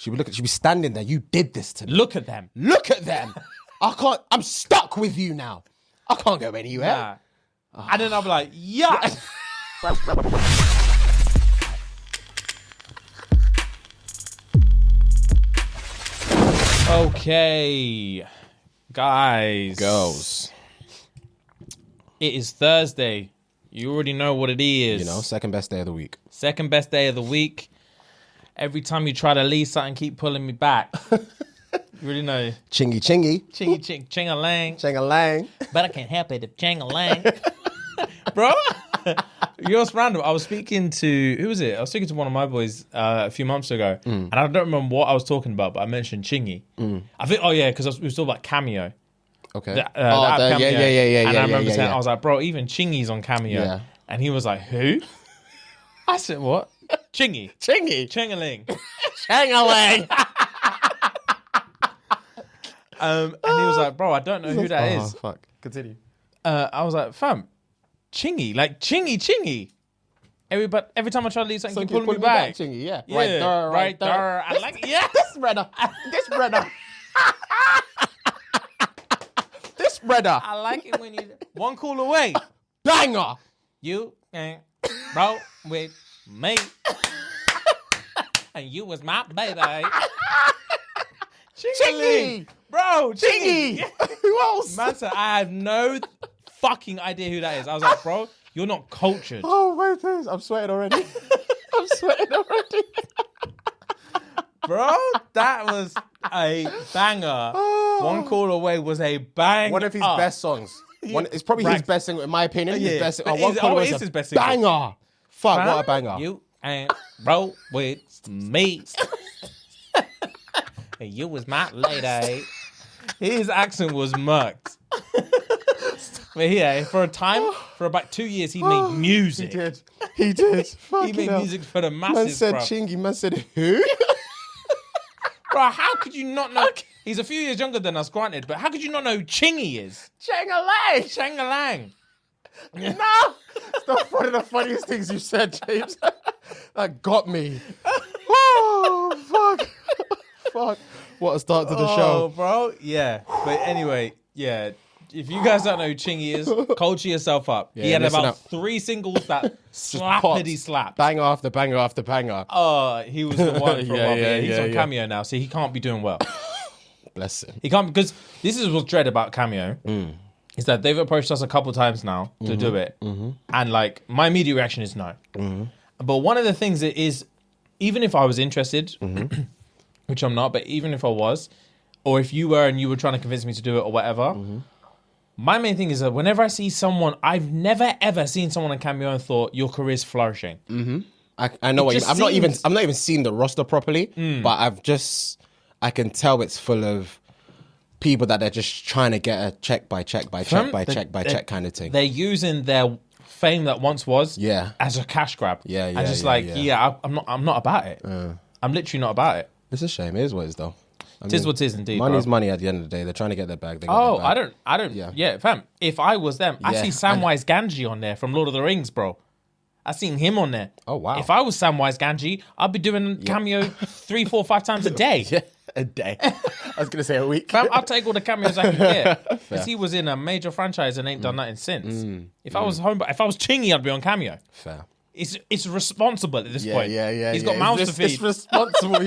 She'd be standing there. You did this to me. Look at them. Look at them. I can't. I'm stuck with you now. I can't go anywhere. Nah. And then I'll be like, yeah. Okay, guys. Girls. It is Thursday. You already know what it is. You know, second best day of the week. Second best day of the week. Every time you try to leave something, keep pulling me back. You already know. Chingy. Chingaling. Chingaling. But I can't help it if Chingaling. Bro, you know what's random? I was speaking to, who was it? I was speaking to one of my boys a few months ago. And I don't remember what I was talking about, but I mentioned Chingy. I think, because we was talking about Cameo. Okay. Cameo. Yeah. And I remember saying, I was like, bro, even Chingy's on Cameo. Yeah. And he was like, who? I said, what? Chingy. Chingaling. Chingaling. And he was like, bro, I don't know who that is. Fuck. Continue. I was like, fam, Chingy. Like, Chingy. Every time I try to leave something, keep pulling me back. Chingy, yeah. Right there. I like it. Yeah. This brother. This brother. I like it when you one call away. Banger. You ain't bro with me. And you was my baby. Chingy. Bro, Chingy. Who else? Man said, I have no fucking idea who that is. I was like, bro, you're not cultured. Oh, my days. I'm sweating already. Bro, that was a banger. One call away was a bang. One of his best songs. It's probably his best single, in my opinion. Yeah. His best. One call away is his best single. Banger. Fuck, what a banger. You ain't bro with me. And you was my lady. His accent was murked. But yeah, for about 2 years, he made music. He did. He made music for the masses, Man said bro. Chingy. Man said who? Bro, how could you not know? He's a few years younger than us, granted, but how could you not know who Chingy is? Chingaling. No! It's not one of the funniest things you said, James. That got me. Oh, fuck. What a start to the show. Oh, bro. Yeah. But anyway, yeah. If you guys don't know who Chingy is, culture yourself up. Yeah, he had about up. 3 singles that slappity slap. Banger after banger after banger. Oh, he was the one for a while. Yeah, He's on Cameo now, so he can't be doing well. Bless him. He can't, because this is what's dread about Cameo. Is that they've approached us a couple times now to do it. And like, my immediate reaction is no. But one of the things that is, even if I was interested, which I'm not, but even if I was, or if you were and you were trying to convince me to do it or whatever, my main thing is that whenever I see someone, I've never ever seen someone on Cameo and thought your career's flourishing. I know what you mean. I'm not even seeing the roster properly, but I can tell it's full of people that they're just trying to get a check by check kind of thing. They're using their fame that once was as a cash grab. I'm not about it. I'm literally not about it. It's a shame. It is what it is, though. It is what it is, indeed. Money's money at the end of the day. They're trying to get their bag. I don't. Yeah, fam. If I was them, I see Samwise Gamgee on there from Lord of the Rings, bro. I seen him on there. Oh, wow. If I was Samwise Gamgee, I'd be doing Cameo 3, 4, 5 times a day. A day. I was going to say a week. Fam, I'll take all the cameos I can get. Because he was in a major franchise and ain't done nothing since. If I was Chingy, I'd be on Cameo. Fair. It's responsible at this point. Yeah. He's got mouths to feed. It's responsible,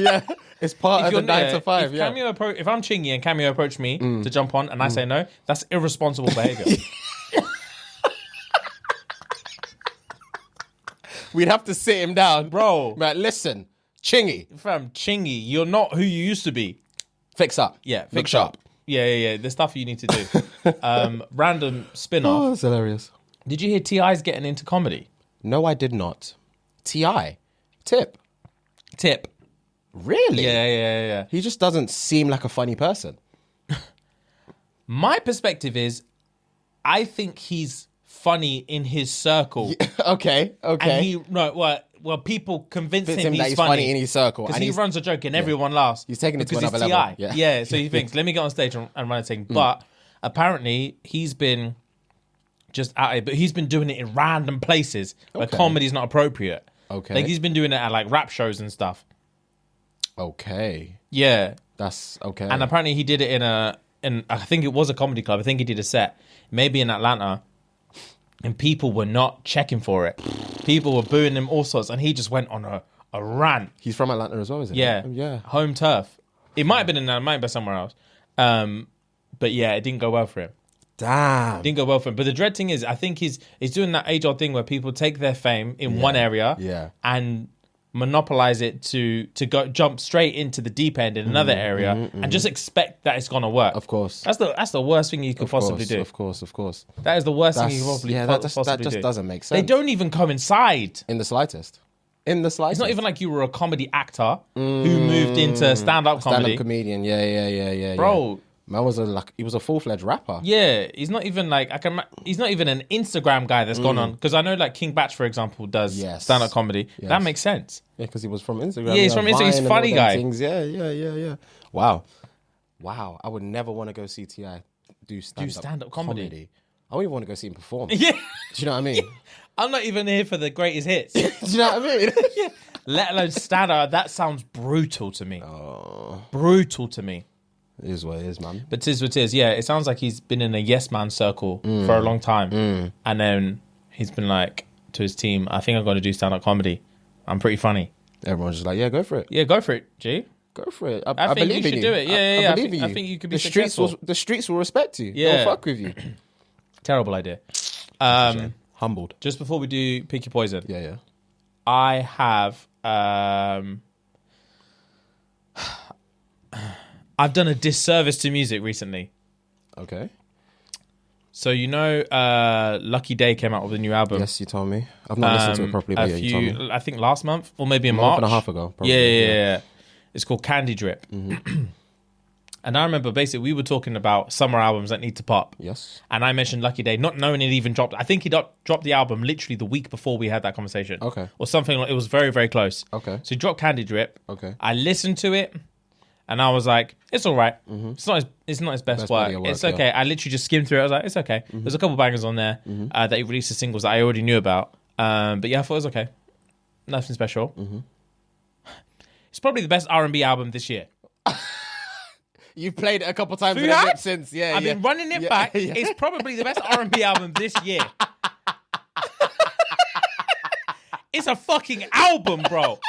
It's part of the 9 to 5, If I'm Chingy and Cameo approach me to jump on and I say no, that's irresponsible behavior. We'd have to sit him down. Bro. Like, listen, Chingy. Fam, Chingy, you're not who you used to be. Fix up. Yeah, Look sharp. Yeah. The stuff you need to do. Random spin-off. Oh, that's hilarious. Did you hear T.I.'s getting into comedy? No, I did not. T.I. Tip. Really? Yeah. He just doesn't seem like a funny person. My perspective is, I think he's funny in his circle. Okay. And people convince him that he's funny in his circle. Because he runs a joke and everyone laughs. He's taking it to because another level. Yeah, so he thinks, let me get on stage and run a thing. But apparently, he's been just out it, but he's been doing it in random places where comedy's not appropriate. Okay. Like, he's been doing it at, like, rap shows and stuff. Okay. Yeah. That's okay. And apparently he did it in I think it was a comedy club. I think he did a set, maybe in Atlanta, and people were not checking for it. People were booing him all sorts, and he just went on a rant. He's from Atlanta as well, isn't he? Yeah. Yeah. Home turf. It might have been in Atlanta, it might have been somewhere else. But yeah, it didn't go well for him. Damn. Didn't go well for him. But the dread thing is, I think he's doing that age-old thing where people take their fame in one area and monopolize it to go jump straight into the deep end in another area and just expect that it's gonna work. Of course. That's the worst thing you could possibly do. Of course. That is the worst thing you could possibly do. That just doesn't make sense. They don't even coincide. In the slightest. It's not even like you were a comedy actor who moved into stand-up comedy. Stand-up comedian, yeah. Bro. Man he was a full-fledged rapper. Yeah, he's not even like he's not even an Instagram guy that's gone on, because I know like King Batch, for example, does stand-up comedy. Yes. That makes sense. Yeah, because he was from Instagram. Yeah, he's from Instagram. He's a funny guy. Yeah. Wow. I would never want to go see T.I. do stand-up comedy. I wouldn't even want to go see him perform. Yeah. Do you know what I mean? I'm not even here for the greatest hits. Do you know what I mean? Yeah. Let alone stand-up. That sounds brutal to me. Oh. Brutal to me. It is what it is, man. But tis what it is. Yeah, it sounds like he's been in a yes man circle for a long time. And then he's been like to his team, I think I've got to do stand-up comedy. I'm pretty funny. Everyone's just like, yeah, go for it. Yeah, go for it, G. Go for it. I think believe you should do it. Yeah. I believe in you. I think you could be successful. The streets will respect you. Yeah. They'll fuck with you. Terrible idea. Humbled. Just before we do Pick Your Poison. Yeah. I have... I've done a disservice to music recently. Okay. So you know, Lucky Day came out with a new album. Yes, you told me. I've not listened to it properly, but you told me. I think last month, or maybe in March. March. And a half ago, probably. Yeah. It's called Candy Drip. And I remember basically we were talking about summer albums that need to pop. Yes. And I mentioned Lucky Day, not knowing it even dropped. I think he dropped the album literally the week before we had that conversation. Okay. Or something like, it was very, very close. Okay. So he dropped Candy Drip. Okay. I listened to it. And I was like, it's all right. It's not his best work. It's okay. I literally just skimmed through it. I was like, it's okay. There's a couple bangers on there that he released the singles that I already knew about. But yeah, I thought it was okay. Nothing special. It's probably the best R&B album this year. You've played it a couple times since. Yeah, I've been running it back. Yeah. It's probably the best R&B album this year. It's a fucking album, bro.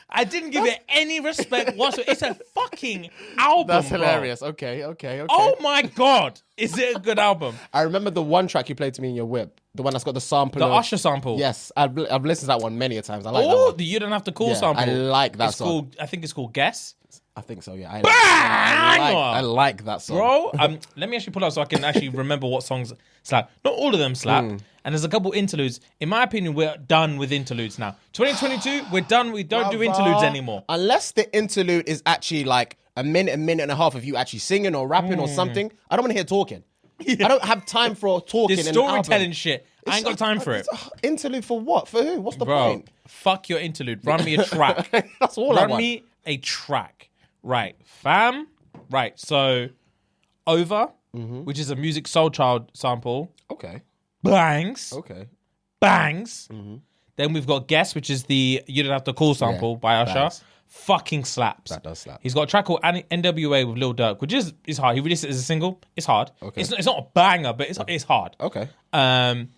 I didn't give it any respect whatsoever. It's a fucking album. That's hilarious. Bro. Okay. Oh my God. Is it a good album? I remember the one track you played to me in your whip. The one that's got the sample. The Usher sample. Yes. I've listened to that one many a times. I like that one. The You Don't Have to Call sample. I like that song. I think it's called Guess. I think so, yeah. I like that song. Bro, let me actually pull up so I can actually remember what songs slap. Not all of them slap. And there's a couple interludes. In my opinion, we're done with interludes now. 2022, we're done. We don't do interludes anymore. Unless the interlude is actually like a minute and a half of you actually singing or rapping or something. I don't want to hear talking. Yeah. I don't have time for talking. This storytelling shit. I ain't got time for it. Interlude for what? For who? What's the point? Fuck your interlude. Run me a track. That's all I want. Run me a track. Right, fam. Right, so Over, which is a Music Soul Child sample. Okay. Bangs. Okay. Bangs. Then we've got Guess, which is the You Don't Have to Call sample by Usher. Bangs. Fucking slaps. That does slap. He's got a track called NWA with Lil Durk, which is hard. He released it as a single. It's hard. Okay. It's not a banger, but it's hard. Okay.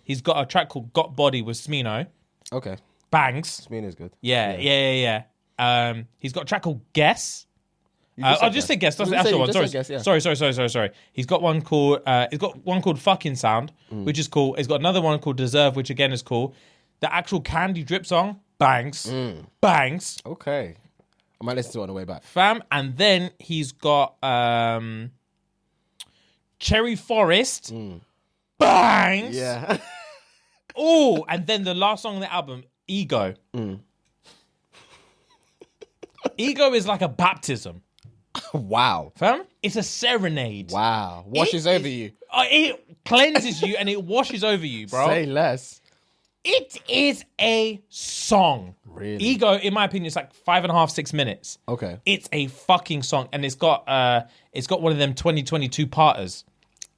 He's got a track called Got Body with Smino. Okay. Bangs. Smino's good. Yeah. He's got a track called Guess. I'll just say Guess. That's the actual one. Sorry. He's got one called Fucking Sound, which is cool. He's got another one called Deserve, which again is cool. The actual Candy Drip song, bangs. Bangs. Okay. I might listen to it on the way back. Fam. And then he's got Cherry Forest. Bangs. Yeah. Oh, and then the last song on the album, Ego. Ego is like a baptism. Wow. Fam? It's a serenade. Wow. Washes over you. It cleanses you and it washes over you, bro. Say less. It is a song. Really? Ego, in my opinion, it's like 5.5, 6 minutes. Okay. It's a fucking song. And it's got one of them 2022 parters.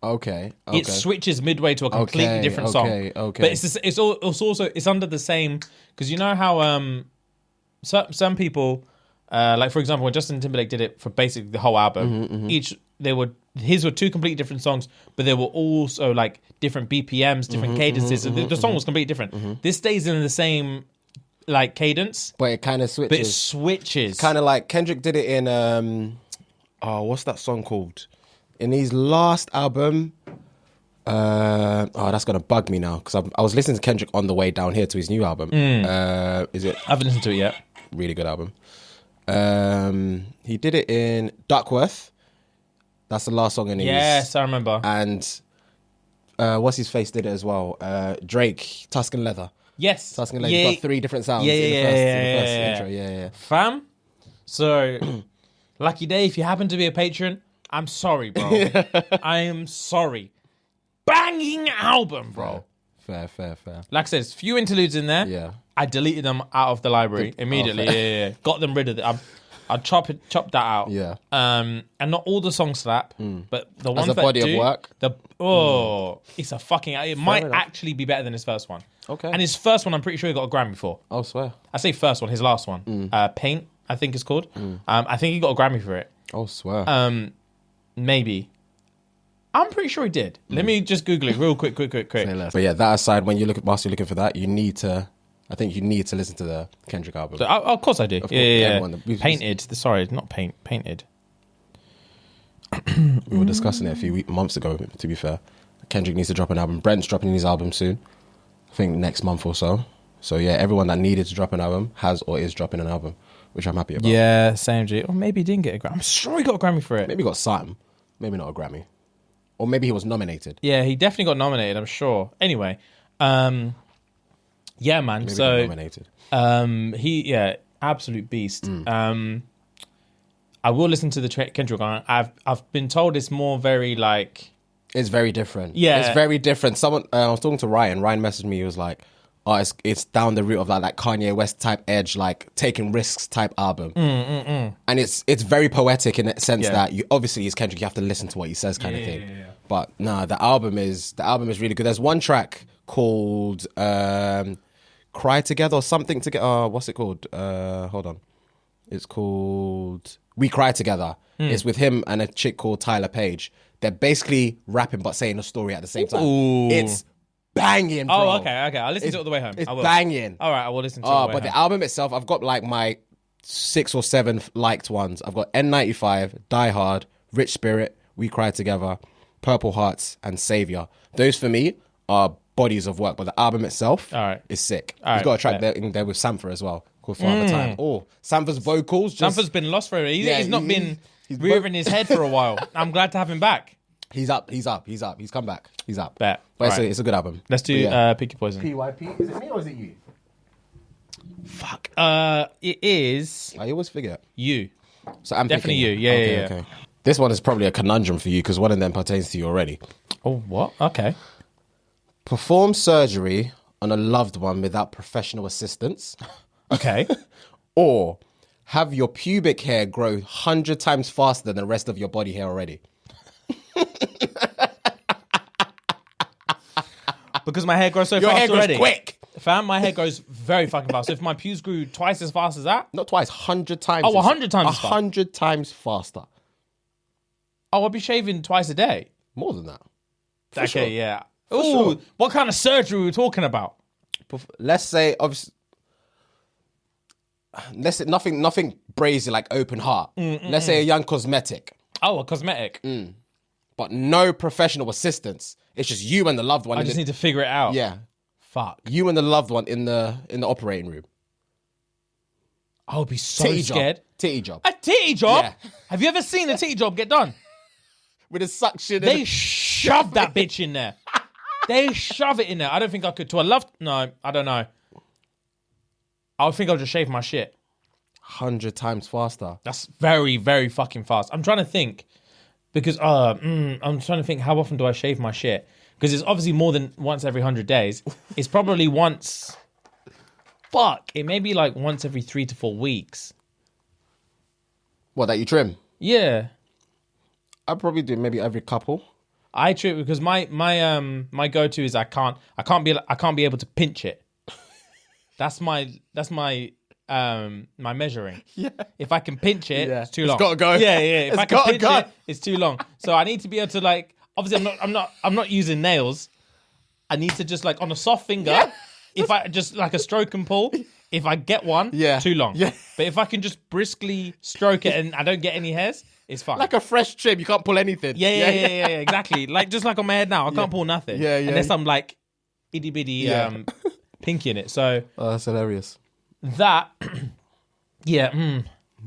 Okay. It switches midway to a completely different song. Okay. But it's also under the same, because you know how some people Like for example, when Justin Timberlake did it for basically the whole album, his were two completely different songs, but they were also like different BPMs, different cadences. The song was completely different. This stays in the same like cadence, but it kind of switches. But it switches. Kind of like Kendrick did it in what's that song called? In his last album. That's gonna bug me now because I was listening to Kendrick on the way down here to his new album. Is it? I haven't listened to it yet. Really good album. He did it in Duckworth. That's the last song in his. Yes, I remember. And what's his face did it as well. Drake, Tuscan Leather. Yes, Tuscan Leather. He's got 3 different sounds in the first intro. Yeah. Fam. So, Lucky Day, if you happen to be a patron, I'm sorry, bro. I am sorry. Banging album, bro. Fair. Like I said, there's few interludes in there. Yeah. I deleted them out of the library immediately. Yeah. Got them rid of it. I chop that out. Yeah. And not all the songs slap, but the ones As a that body do, of work. It's a fucking. It might actually be better than his first one. Okay. And his first one, I'm pretty sure he got a Grammy for. Oh, swear. I say first one, his last one, Paint, I think it's called. I think he got a Grammy for it. Oh, swear. Maybe. I'm pretty sure he did. Let me just Google it real quick. But yeah, that aside, when whilst you're looking for that, you need to listen to the Kendrick album. So, of course I do. Of course, Yeah. everyone. Sorry, not Painted. We were discussing it a few months ago, to be fair. Kendrick needs to drop an album. Brent's dropping his album soon. I think next month or so. So yeah, everyone that needed to drop an album has or is dropping an album, which I'm happy about. Yeah, same G. Or maybe he didn't get a Grammy. I'm sure he got a Grammy for it. Maybe he got something. Maybe not a Grammy. Or maybe he was nominated. Yeah, he definitely got nominated, I'm sure. Anyway, yeah, man. Maybe so nominated. Absolute beast. I will listen to the Kendrick one. I've been told it's more very like. It's very different. Yeah, it's very different. Someone I was talking to Ryan. Ryan messaged me. He was like, "Oh, it's down the route of like Kanye West type edge, like taking risks type album." And it's very poetic in the sense that you obviously as Kendrick, you have to listen to what he says, kind of thing. Yeah. But nah, the album is really good. There's one track called "Cry Together" or something together. What's it called? Hold on. It's called "We Cry Together." It's with him and a chick called Tyler Page. They're basically rapping but saying a story at the same time. Ooh. It's banging, bro. Oh, okay. I'll listen to it all the way home. It's banging. All right, I will listen to it all the way but home. the album itself, I've got like my 6 or 7 liked ones. I've got N95, Die Hard, Rich Spirit, We Cry Together, Purple Hearts, and Savior. Those for me are bodies of work, but the album itself is sick. He's got a track there in there with Sampha as well called Father Time. Oh, Sampha's vocals. Sampha's been lost for a minute. He's not been rearing his head for a while. I'm glad to have him back. He's up. He's come back. He's up. Bet. But it's a good album. Let's do Pick Your Poison. PYP. Is it me or is it you? Fuck. It is. I always forget. You. So I'm definitely picking you. Yeah. Okay. This one is probably a conundrum for you because one of them pertains to you already. Oh, what? Okay. Perform surgery on a loved one without professional assistance. Okay. Or have your pubic hair grow 100 times faster than the rest of your body hair already. Because my hair grows so fast already. Your hair grows quick. Fam, my hair grows very fucking fast. So if my pubes grew twice as fast as that. Not twice, 100 times. Oh, 100 times 100 times faster. Oh, I'll be shaving twice a day. More than that. Okay, sure. yeah. For sure. What kind of surgery are we talking about? Let's say, obviously, nothing brazy like open heart. Let's say a young cosmetic. Oh, a cosmetic. But no professional assistance. It's just you and the loved one. I just need to figure it out. Yeah. Fuck. You and the loved one in the operating room. I would be so scared. Titty job. A titty job? Yeah. Have you ever seen a titty job get done? With a suction. They shove that bitch in there. They shove it in there. I don't think I could. No, I don't know. I would think I'll just shave my shit. 100 times faster. That's very, very fucking fast. I'm trying to think. Because I'm trying to think, how often do I shave my shit? Because it's obviously more than once every 100 days. It's probably once. Fuck. It may be like once every 3 to 4 weeks. What, that you trim? Yeah. I'd probably do maybe every couple. I trim because my go-to is I can't be able to pinch it. That's my my measuring. Yeah. If I can pinch it, Yeah. it's too long. It's gotta go. Yeah. If It's I can gotta pinch go. it, it's too long. So I need to be able to like. Obviously, I'm not using nails. I need to just like on a soft finger. Yeah. If I just like a stroke and pull. If I get one, too long. Yeah. But if I can just briskly stroke it and I don't get any hairs, it's fine. Like a fresh trim, you can't pull anything. Yeah, exactly. Like just like on my head now, I can't pull nothing. Yeah. Unless I'm like itty bitty pinky in it. So that's hilarious. that,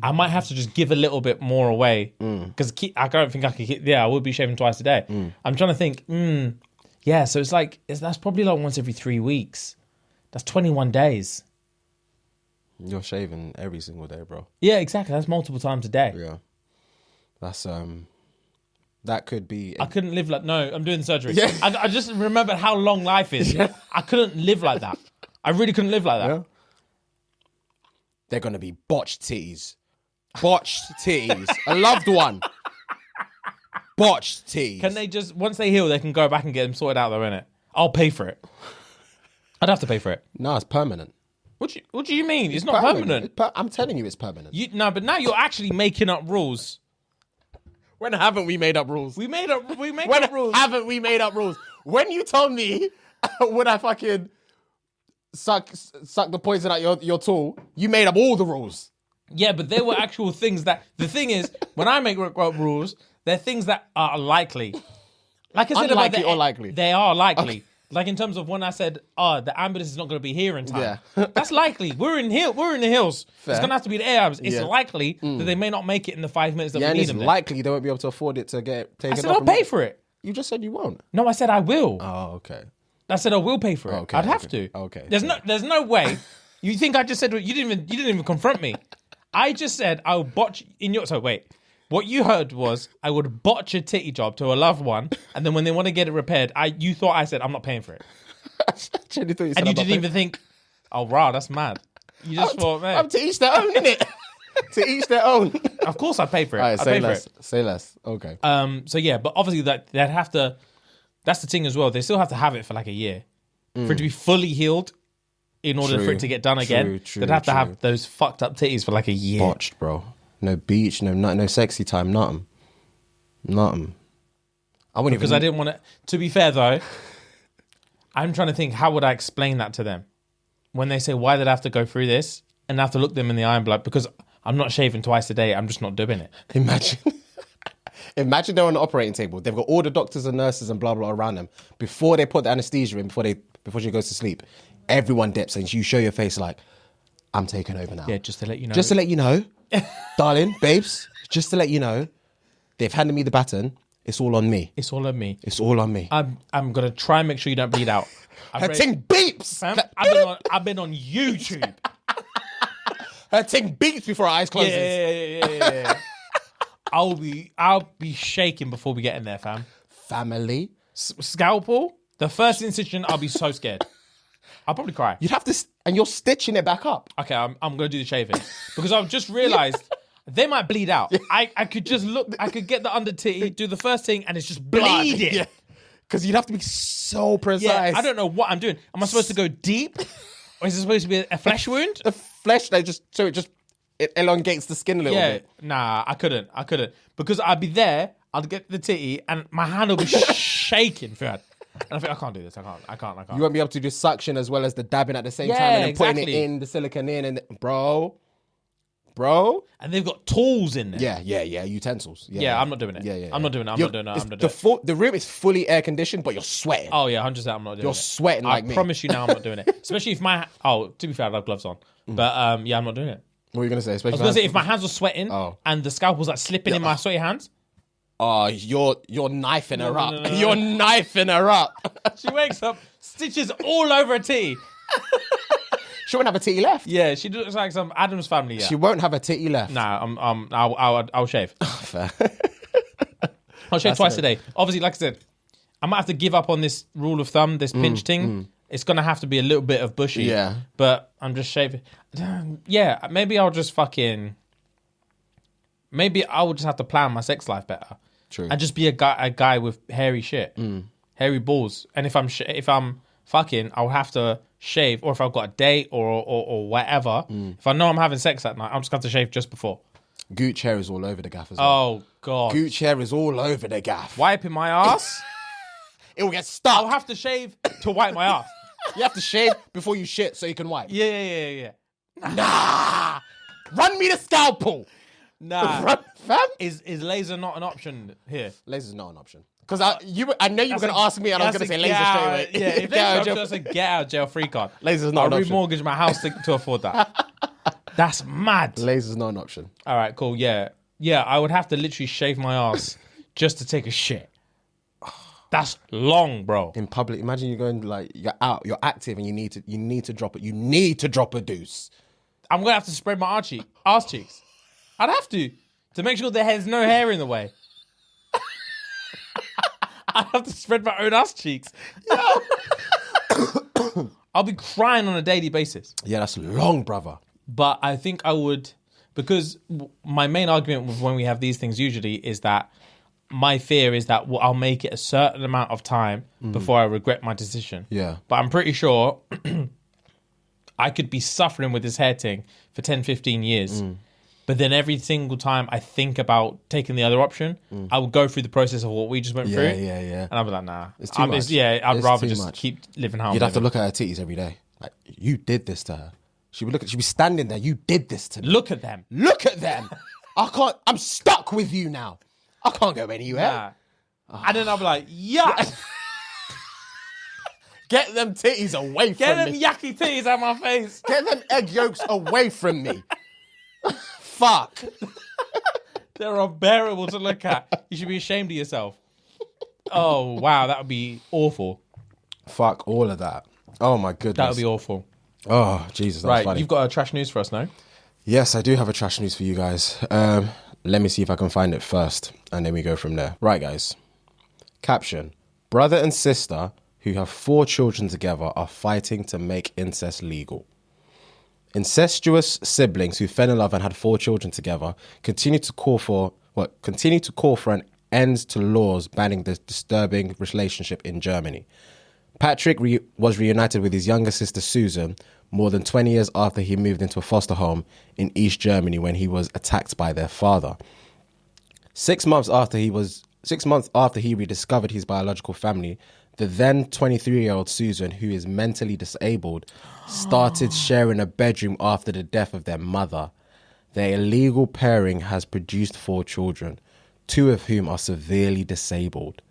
I might have to just give a little bit more away because I don't think I could keep. Yeah, I would be shaving twice a day. I'm trying to think. So it's like that's probably like once every 3 weeks. That's 21 days. You're shaving every single day, bro. Yeah, exactly. That's multiple times a day. Yeah. That's that could be. I couldn't live like I'm doing surgery. Yeah. I just remembered how long life is. Yeah. I couldn't live like that. I really couldn't live like that. Yeah. They're gonna be botched titties. Botched titties. A loved one. Botched titties. Can they just once they heal, they can go back and get them sorted out though, innit? I'll pay for it. I'd have to pay for it. No, it's permanent. What do you mean? It's not permanent. I'm telling you, it's permanent. But now you're actually making up rules. When haven't we made up rules? We make up rules. When haven't we made up rules? When you told me, would I fucking suck the poison out your tool? You made up all the rules. Yeah, but there were actual things that. The thing is, when I make up rules, they're things that are likely. Like I said Unlikely about or likely? They are likely. Okay. Like in terms of when I said, the ambulance is not going to be here in time. Yeah. That's likely. We're in the hills. Fair. It's going to have to be the air ambulance. It's likely that they may not make it in the 5 minutes that we need them. It's likely they won't be able to afford it to get taken. I said I'll pay for it. You just said you won't. No, I said I will. Oh, okay. I said I will pay for it. Okay, I'd have to. Okay. There's no way. You think I just said you didn't even confront me. I just said I'll botch in your. So wait. What you heard was I would botch a titty job to a loved one, and then when they want to get it repaired, you thought I said I'm not paying for it. And you didn't even think, oh wow, that's mad. You just thought, man. I'm to each their own, innit? To each their own. Of course I'd pay for it. All right, I'd pay less. for it. Say less. Okay. So yeah, but obviously they'd have to. That's the thing as well. They still have to have it for like a year for it to be fully healed. In order for it to get done again, they'd have to have those fucked up titties for like a year. Botched, bro. No beach, no sexy time, nothing. I wouldn't because I didn't want to. To be fair though, I'm trying to think how would I explain that to them when they say why did I have to go through this and I have to look them in the eye and be like because I'm not shaving twice a day, I'm just not doing it. Imagine they're on the operating table. They've got all the doctors and nurses and blah blah around them before they put the anesthesia in. Before she goes to sleep, everyone dips and you show your face like I'm taking over now. Yeah, just to let you know. Just to let you know, darling, babes. Just to let you know, they've handed me the baton. It's all on me. It's all on me. It's all on me. I'm gonna try and make sure you don't bleed out. Her ting beeps. I've been on YouTube. Her ting beeps before her eyes closes. Yeah. I'll be shaking before we get in there, fam. Family. Scalpel. The first incision, I'll be so scared. I'll probably cry. You'd have to, and you're stitching it back up. Okay, I'm gonna do the shaving because I've just realised. They might bleed out. I could just look. I could get the under titty, do the first thing, and it's just bleeding. Because you'd have to be so precise. Yeah, I don't know what I'm doing. Am I supposed to go deep, or is it supposed to be a flesh wound? The flesh, it elongates the skin a little bit. Nah, I couldn't because I'd be there. I'd get the titty, and my hand will be shaking, Fuad. And I think I can't do this. I can't. You won't be able to do suction as well as the dabbing at the same time, and then putting it in the silicone in, and bro. And they've got tools in there. Yeah, utensils. Yeah, I'm not doing it. Yeah. I'm not doing it. The room is fully air conditioned, but you're sweating. Oh yeah, 100%. I'm not doing it. You're sweating like me. I promise you now, I'm not doing it. Especially if to be fair, I have gloves on. But I'm not doing it. What were you gonna say? I was gonna say if my hands were sweating and the scalpel was like slipping in my sweaty hands. Oh, you're knifing her up. No. You're knifing her up. She wakes up, stitches all over her titty. She won't have a titty left. Yeah, she looks like some Addams Family. Yeah. She won't have a titty left. Nah, I'll shave. Fair. I'll shave twice a day. Obviously, like I said, I might have to give up on this rule of thumb, this pinch thing. It's gonna have to be a little bit of bushy. Yeah. But I'm just shaving. Yeah, maybe I'll just Maybe I would just have to plan my sex life better. True. And just be a guy with hairy shit, hairy balls. And if I'm fucking, I'll have to shave, or if I've got a date or whatever, if I know I'm having sex that night, I'm just going to shave just before. Gooch hair is all over the gaff as well. Oh, God. Gooch hair is all over the gaff. Wiping my ass? It will get stuck. I'll have to shave to wipe my ass. You have to shave before you shit so you can wipe. Yeah. Nah. Run me the scalpel. Nah. Fam? Is laser not an option here? Laser's not an option. Because I know you were going to ask me and I was going to say laser straight away. Yeah, if there's an option, get out of jail free card. Laser's not an option. I'll remortgage my house to afford that. That's mad. Laser's not an option. All right, cool. Yeah, I would have to literally shave my ass just to take a shit. That's long, bro. In public, imagine you're going like you're out, you're active, and you need to drop it. You need to drop a deuce. I'm gonna have to spread my ass cheeks. I'd have to make sure there's no hair in the way. I'd have to spread my own ass cheeks. I'll be crying on a daily basis. Yeah, that's long, brother. But I think I would, because my main argument with when we have these things usually is that my fear is that I'll make it a certain amount of time before I regret my decision. Yeah. But I'm pretty sure I could be suffering with this hair thing for 10, 15 years. But then every single time I think about taking the other option, I will go through the process of what we just went through. Yeah. And I'll be like, nah. It's too much. I'd rather just much. keep living how I'm You'd have to living. look at her titties every day. Like, you did this to her. She'd be standing there. You did this to me. Look at them. Look at them. I'm stuck with you now. I can't go anywhere. Nah. And then I'll be like, yeah. Get them titties away from Get them me. yucky titties out my face. Get them egg yolks away from me. Fuck. They're unbearable to look at. You should be ashamed of yourself. Oh, wow. That would be awful. Fuck all of that. Oh, my goodness. That would be awful. Oh, Jesus. That's Right. funny. You've got a trash news for us now. Yes, I do have a trash news for you guys. Let me see if I can find it first, and then we go from there. Right, guys. Caption. Brother and sister who have 4 children together are fighting to make incest legal. Incestuous siblings who fell in love and had 4 children together continue to call for an end to laws banning this disturbing relationship in Germany. Patrick was reunited with his younger sister Susan more than 20 years after he moved into a foster home in East Germany when he was attacked by their father. 6 months after he rediscovered his biological family, the then 23-year-old Susan, who is mentally disabled, started sharing a bedroom after the death of their mother. Their illegal pairing has produced 4 children, 2 of whom are severely disabled.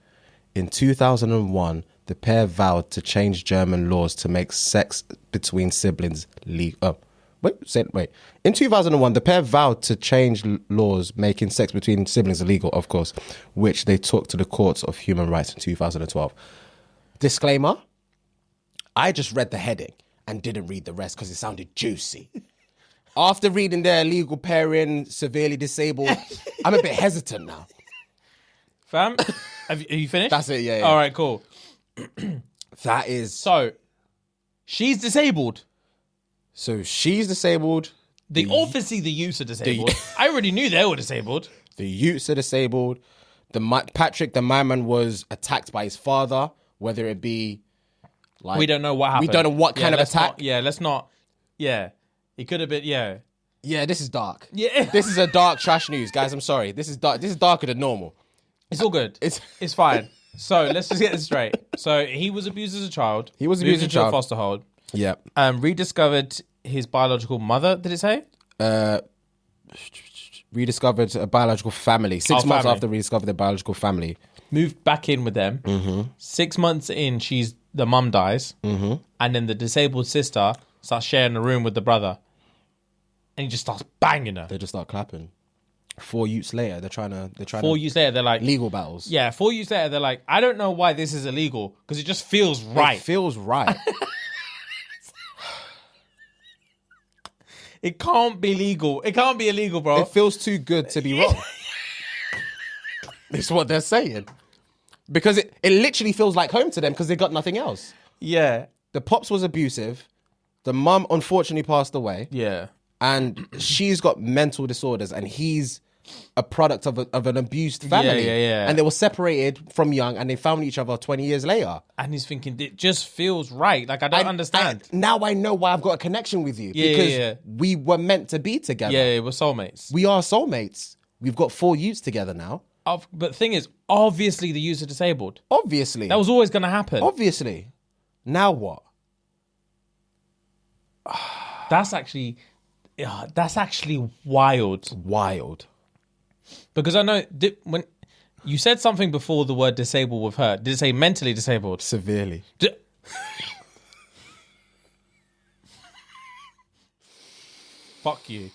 In 2001, the pair vowed to change German laws to make sex between siblings legal. In 2001, the pair vowed to change laws making sex between siblings illegal, of course, which they took to the courts of human rights in 2012. Disclaimer, I just read the heading and didn't read the rest because it sounded juicy. After reading their legal pairing, severely disabled, I'm a bit hesitant now. Fam, are you finished? That's it, yeah. All right, cool. That is... So, she's disabled. So she's disabled. Obviously, the youths are disabled. I already knew they were disabled. The youths are disabled. Patrick, the man, was attacked by his father, whether it be... like we don't know what happened. We don't know what kind of attack. Let's not... Yeah. It could have been... Yeah. Yeah, this is dark. Yeah. This is a dark trash news, guys. I'm sorry. This is dark. This is darker than normal. It's all good. It's fine. So, let's just get this straight. So, he was abused as a child. He was abused as a child. Moved into a foster home. Yeah. Rediscovered his biological mother, did it say? Rediscovered a biological family. 6 months after rediscovered their biological family. Moved back in with them. Mm-hmm. 6 months in, the mum dies. Mm-hmm. And then the disabled sister starts sharing a room with the brother. And he just starts banging her. They just start clapping. 4 youths later, they're trying 4 years later, they're like... legal battles. Yeah, 4 years later, they're like, I don't know why this is illegal. Because it just feels right. It feels right. It can't be legal. It can't be illegal, bro. It feels too good to be wrong. That's what they're saying. Because it literally feels like home to them because they got nothing else. Yeah. The pops was abusive. The mum unfortunately passed away. Yeah. And she's got mental disorders and he's a product of an abused family. Yeah. And they were separated from young and they found each other 20 years later. And he's thinking, it just feels right. Like, I don't understand. Now I know why I've got a connection with you. Because we were meant to be together. Yeah, we're soulmates. We are soulmates. We've got 4 youths together now. But the thing is, obviously the youths are disabled. Obviously. That was always going to happen. Obviously. Now what? That's actually wild. Wild. Because I know when you said something before the word disabled with her, did it say mentally disabled? Severely. Fuck you.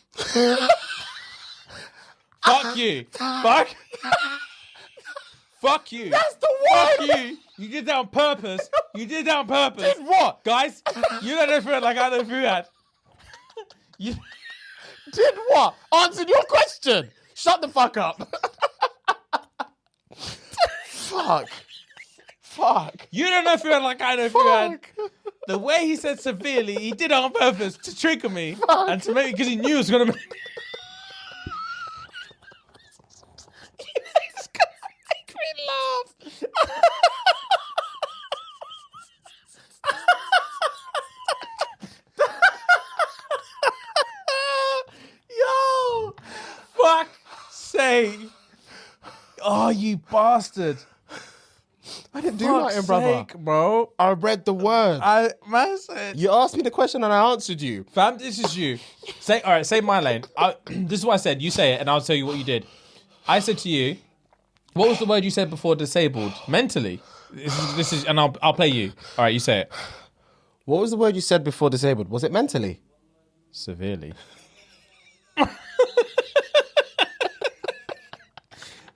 Fuck you. Fuck. Fuck you. That's the one. Fuck you. You did that on purpose. You did that on purpose. Did what? Guys, you don't know Fuad like I know Fuad. You did what? Answered your question. Shut the fuck up. Fuck. You don't know Fuad like I know Fuad. The way he said severely, he did it on purpose to trigger me. And to make me, because he knew it was going to make me. It's going to make me laugh. Yo! Fuck sake. Oh, you bastard. I didn't do nothing, brother. Bro. I read the word. Man said. You asked me the question and I answered you. Fam, this is you. Say my lane. This is what I said. You say it and I'll tell you what you did. I said to you, what was the word you said before disabled? Mentally. This is, and I'll play you. All right, you say it. What was the word you said before disabled? Was it mentally? Severely.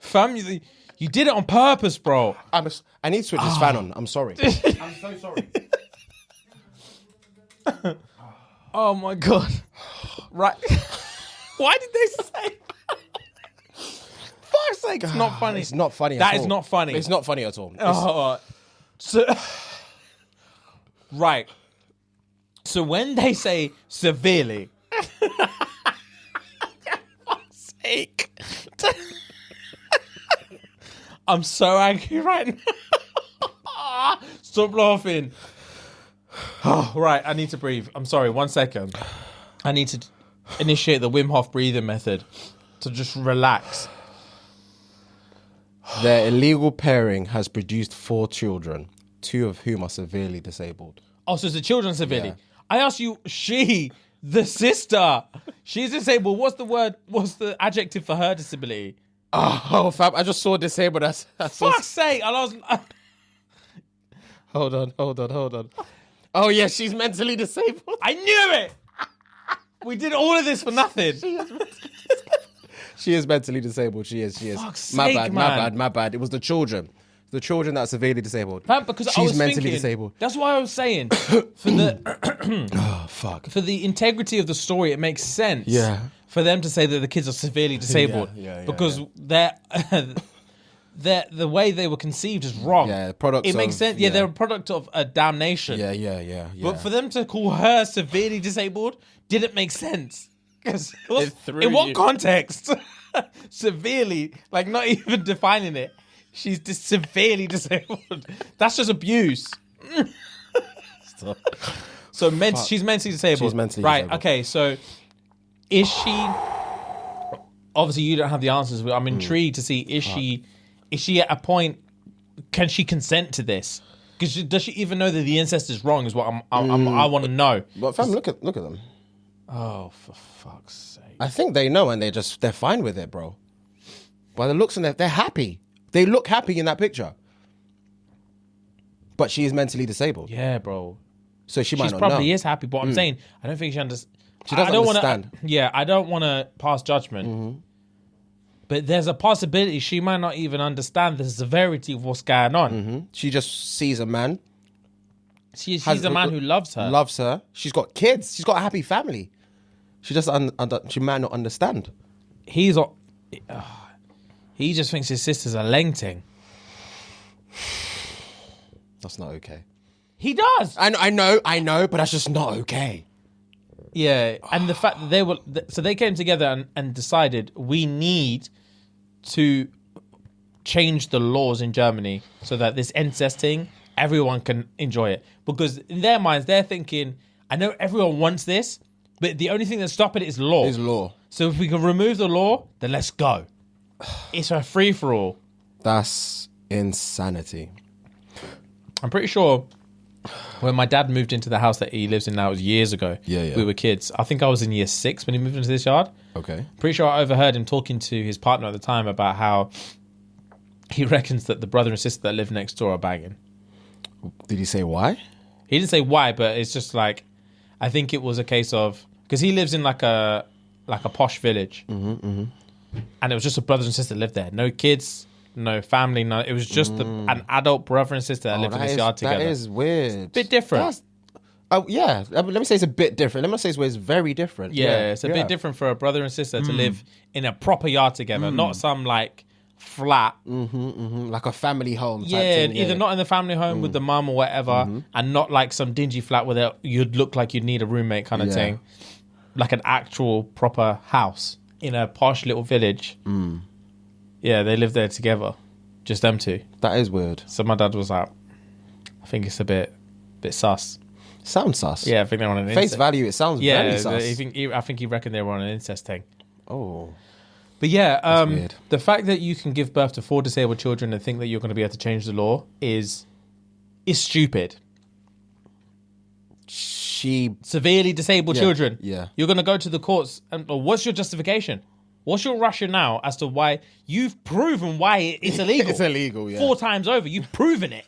Fam, you did it on purpose, bro. I need to switch this fan on. I'm sorry. I'm so sorry. Oh my God. Right. Why did they say fuck's sake, it's not funny. It's not funny That at all. is not funny. It's not funny at all. So, right. So when they say severely, fuck's sake. I'm so angry right now. Stop laughing. Oh, right, I need to breathe. I'm sorry, 1 second. I need to initiate the Wim Hof breathing method to just relax. Their illegal pairing has produced 4 children, 2 of whom are severely disabled. Oh, so it's the children severely. Yeah. I asked you, the sister. She's disabled. What's the adjective for her disability? Oh, fam, I just saw disabled. Fuck's sake. And I was... Hold on. Oh, yeah, she's mentally disabled. I knew it. We did all of this for nothing. She is mentally disabled. She is. Fuck's My sake, bad, man. my bad. It was the children. The children that are severely disabled. Man, because she's I was mentally thinking, disabled. That's why I was saying, for the Oh, fuck. for the integrity of the story, it makes sense. Yeah. For them to say that the kids are severely disabled, because they're the way they were conceived is wrong. Yeah, products. It makes sense. Yeah, they're a product of a damnation. Yeah. But for them to call her severely disabled didn't make sense. Because in what context? Severely, like not even defining it. She's severely disabled. That's just abuse. So she's mentally disabled. She's mentally right. disabled. Okay. So is she? Obviously, you don't have the answers. But I'm intrigued to see is she at a point? Can she consent to this? Because does she even know that the incest is wrong? Is what I want to know. But fam, look at them. Oh, for fuck's sake! I think they know and they're fine with it, bro. By the looks on they're happy. They look happy in that picture. But she is mentally disabled. Yeah, bro. So she might She's not probably know. is happy, but I'm saying I don't think she understands. She doesn't understand. I don't want to pass judgment. But there's a possibility she might not even understand the severity of what's going on. She just sees a man. She's a man who loves her. Loves her. She's got kids. She's got a happy family. She just she might not understand. He just thinks his sister's a lengting. That's not okay. He does. I know, but that's just not okay. Yeah, and the fact that they were... So they came together and decided we need to change the laws in Germany so that this incest thing, everyone can enjoy it. Because in their minds, they're thinking, I know everyone wants this, but the only thing that's stopping it is law. Is law. So if we can remove the law, then let's go. It's a free-for-all. That's insanity. I'm pretty sure when my dad moved into the house that he lives in now, it was years ago. Yeah. We were kids. I think I was in year 6 when he moved into this yard. Okay. Pretty sure I overheard him talking to his partner at the time about how he reckons that the brother and sister that live next door are banging. Did he say why? He didn't say why, but it's just like, I think it was a case of, because he lives in like a posh village. And it was just a brother and sister that lived there. No kids, no family, no. It was just an adult brother and sister that lived in this yard together. That is weird. Bit different. Yeah. Let me say it's a bit different. Let me say it's very different. Yeah, it's a bit different for a brother and sister to live in a proper yard together, not some like flat. Like a family home type Yeah, thing. either not in the family home with the mum or whatever, and not like some dingy flat where you'd look like you'd need a roommate kind of thing. Like an actual proper house in a posh little village. Yeah, they live there together. Just them two. That is weird. So my dad was like, I think it's a bit sus. Sounds sus. Yeah, I think they're on an Face incest. value, it sounds very sus. I think he reckoned they were on an incest thing. Oh. But yeah, weird. the fact that you can give birth to 4 disabled children and think that you're going to be able to change the law is stupid. Severely disabled children. Yeah. You're going to go to the courts and what's your justification? What's your rationale as to why you've proven why it's illegal? It's illegal, yeah. 4 times over. You've proven it.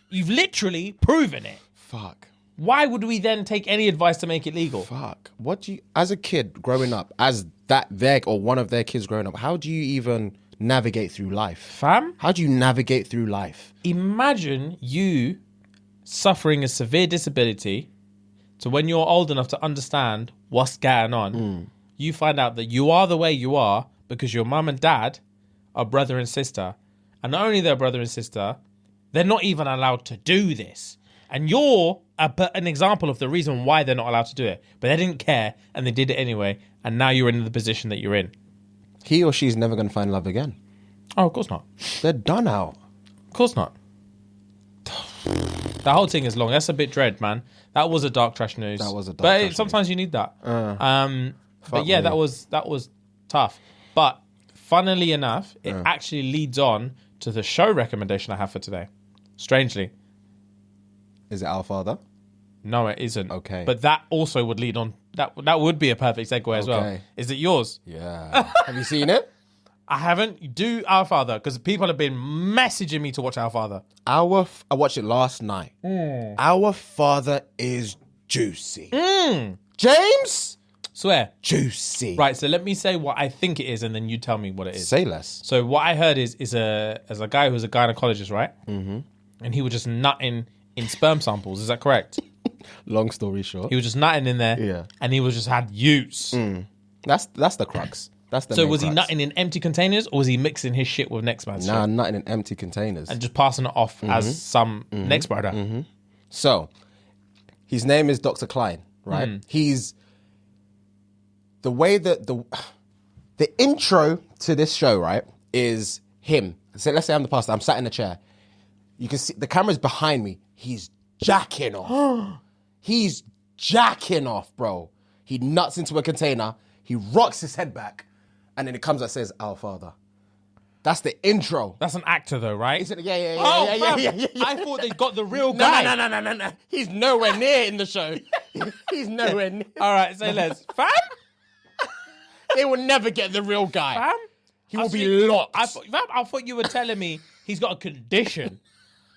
You've literally proven it. Fuck. Why would we then take any advice to make it legal? Fuck. What do you, as a kid growing up, as one of their kids growing up, how do you even navigate through life? Fam? How do you navigate through life? Imagine you suffering a severe disability to when you're old enough to understand what's going on. You find out that you are the way you are because your mum and dad are brother and sister. And not only they're brother and sister, they're not even allowed to do this. And you're an example of the reason why they're not allowed to do it. But they didn't care and they did it anyway. And now you're in the position that you're in. He or she's never going to find love again. Oh, of course not. They're done out. Of course not. That whole thing is long. That's a bit dread, man. That was a dark trash news. That was a dark trash sometimes you need that. But yeah, me. that was tough. But funnily enough, it actually leads on to the show recommendation I have for today. Strangely. Is it Our Father? No, it isn't. Okay. But that also would lead on. That would be a perfect segue as well. Is it yours? Yeah. Have you seen it? I haven't. Do Our Father, because people have been messaging me to watch Our Father. I watched it last night. Our Father is juicy. James? Swear. Juicy. Right, so let me say what I think it is, and then you tell me what it is. Say less. So what I heard is as a guy who's a gynecologist, right? And he was just nutting in sperm samples. Is that correct? Long story short. He was just nutting in there. Yeah. And he was just had utes. That's the crux. That's the So main was he crux. nutting in empty containers, or was he mixing his shit with next man's shit? Nah, nutting in empty containers. And just passing it off as some next brother. So, his name is Dr. Klein, right? He's the way that the intro to this show, right, is him. So let's say I'm the pastor. I'm sat in a chair. You can see the camera's behind me. He's jacking off. He's jacking off, bro. He nuts into a container. He rocks his head back, and then it comes that says Our Father. That's the intro. That's an actor, though, right? Yeah. I thought they got the real guy. No. He's nowhere near in the show. He's nowhere near. All right, say less. Fam? They will never get the real guy. Fam? He will be locked. I thought you were telling me he's got a condition.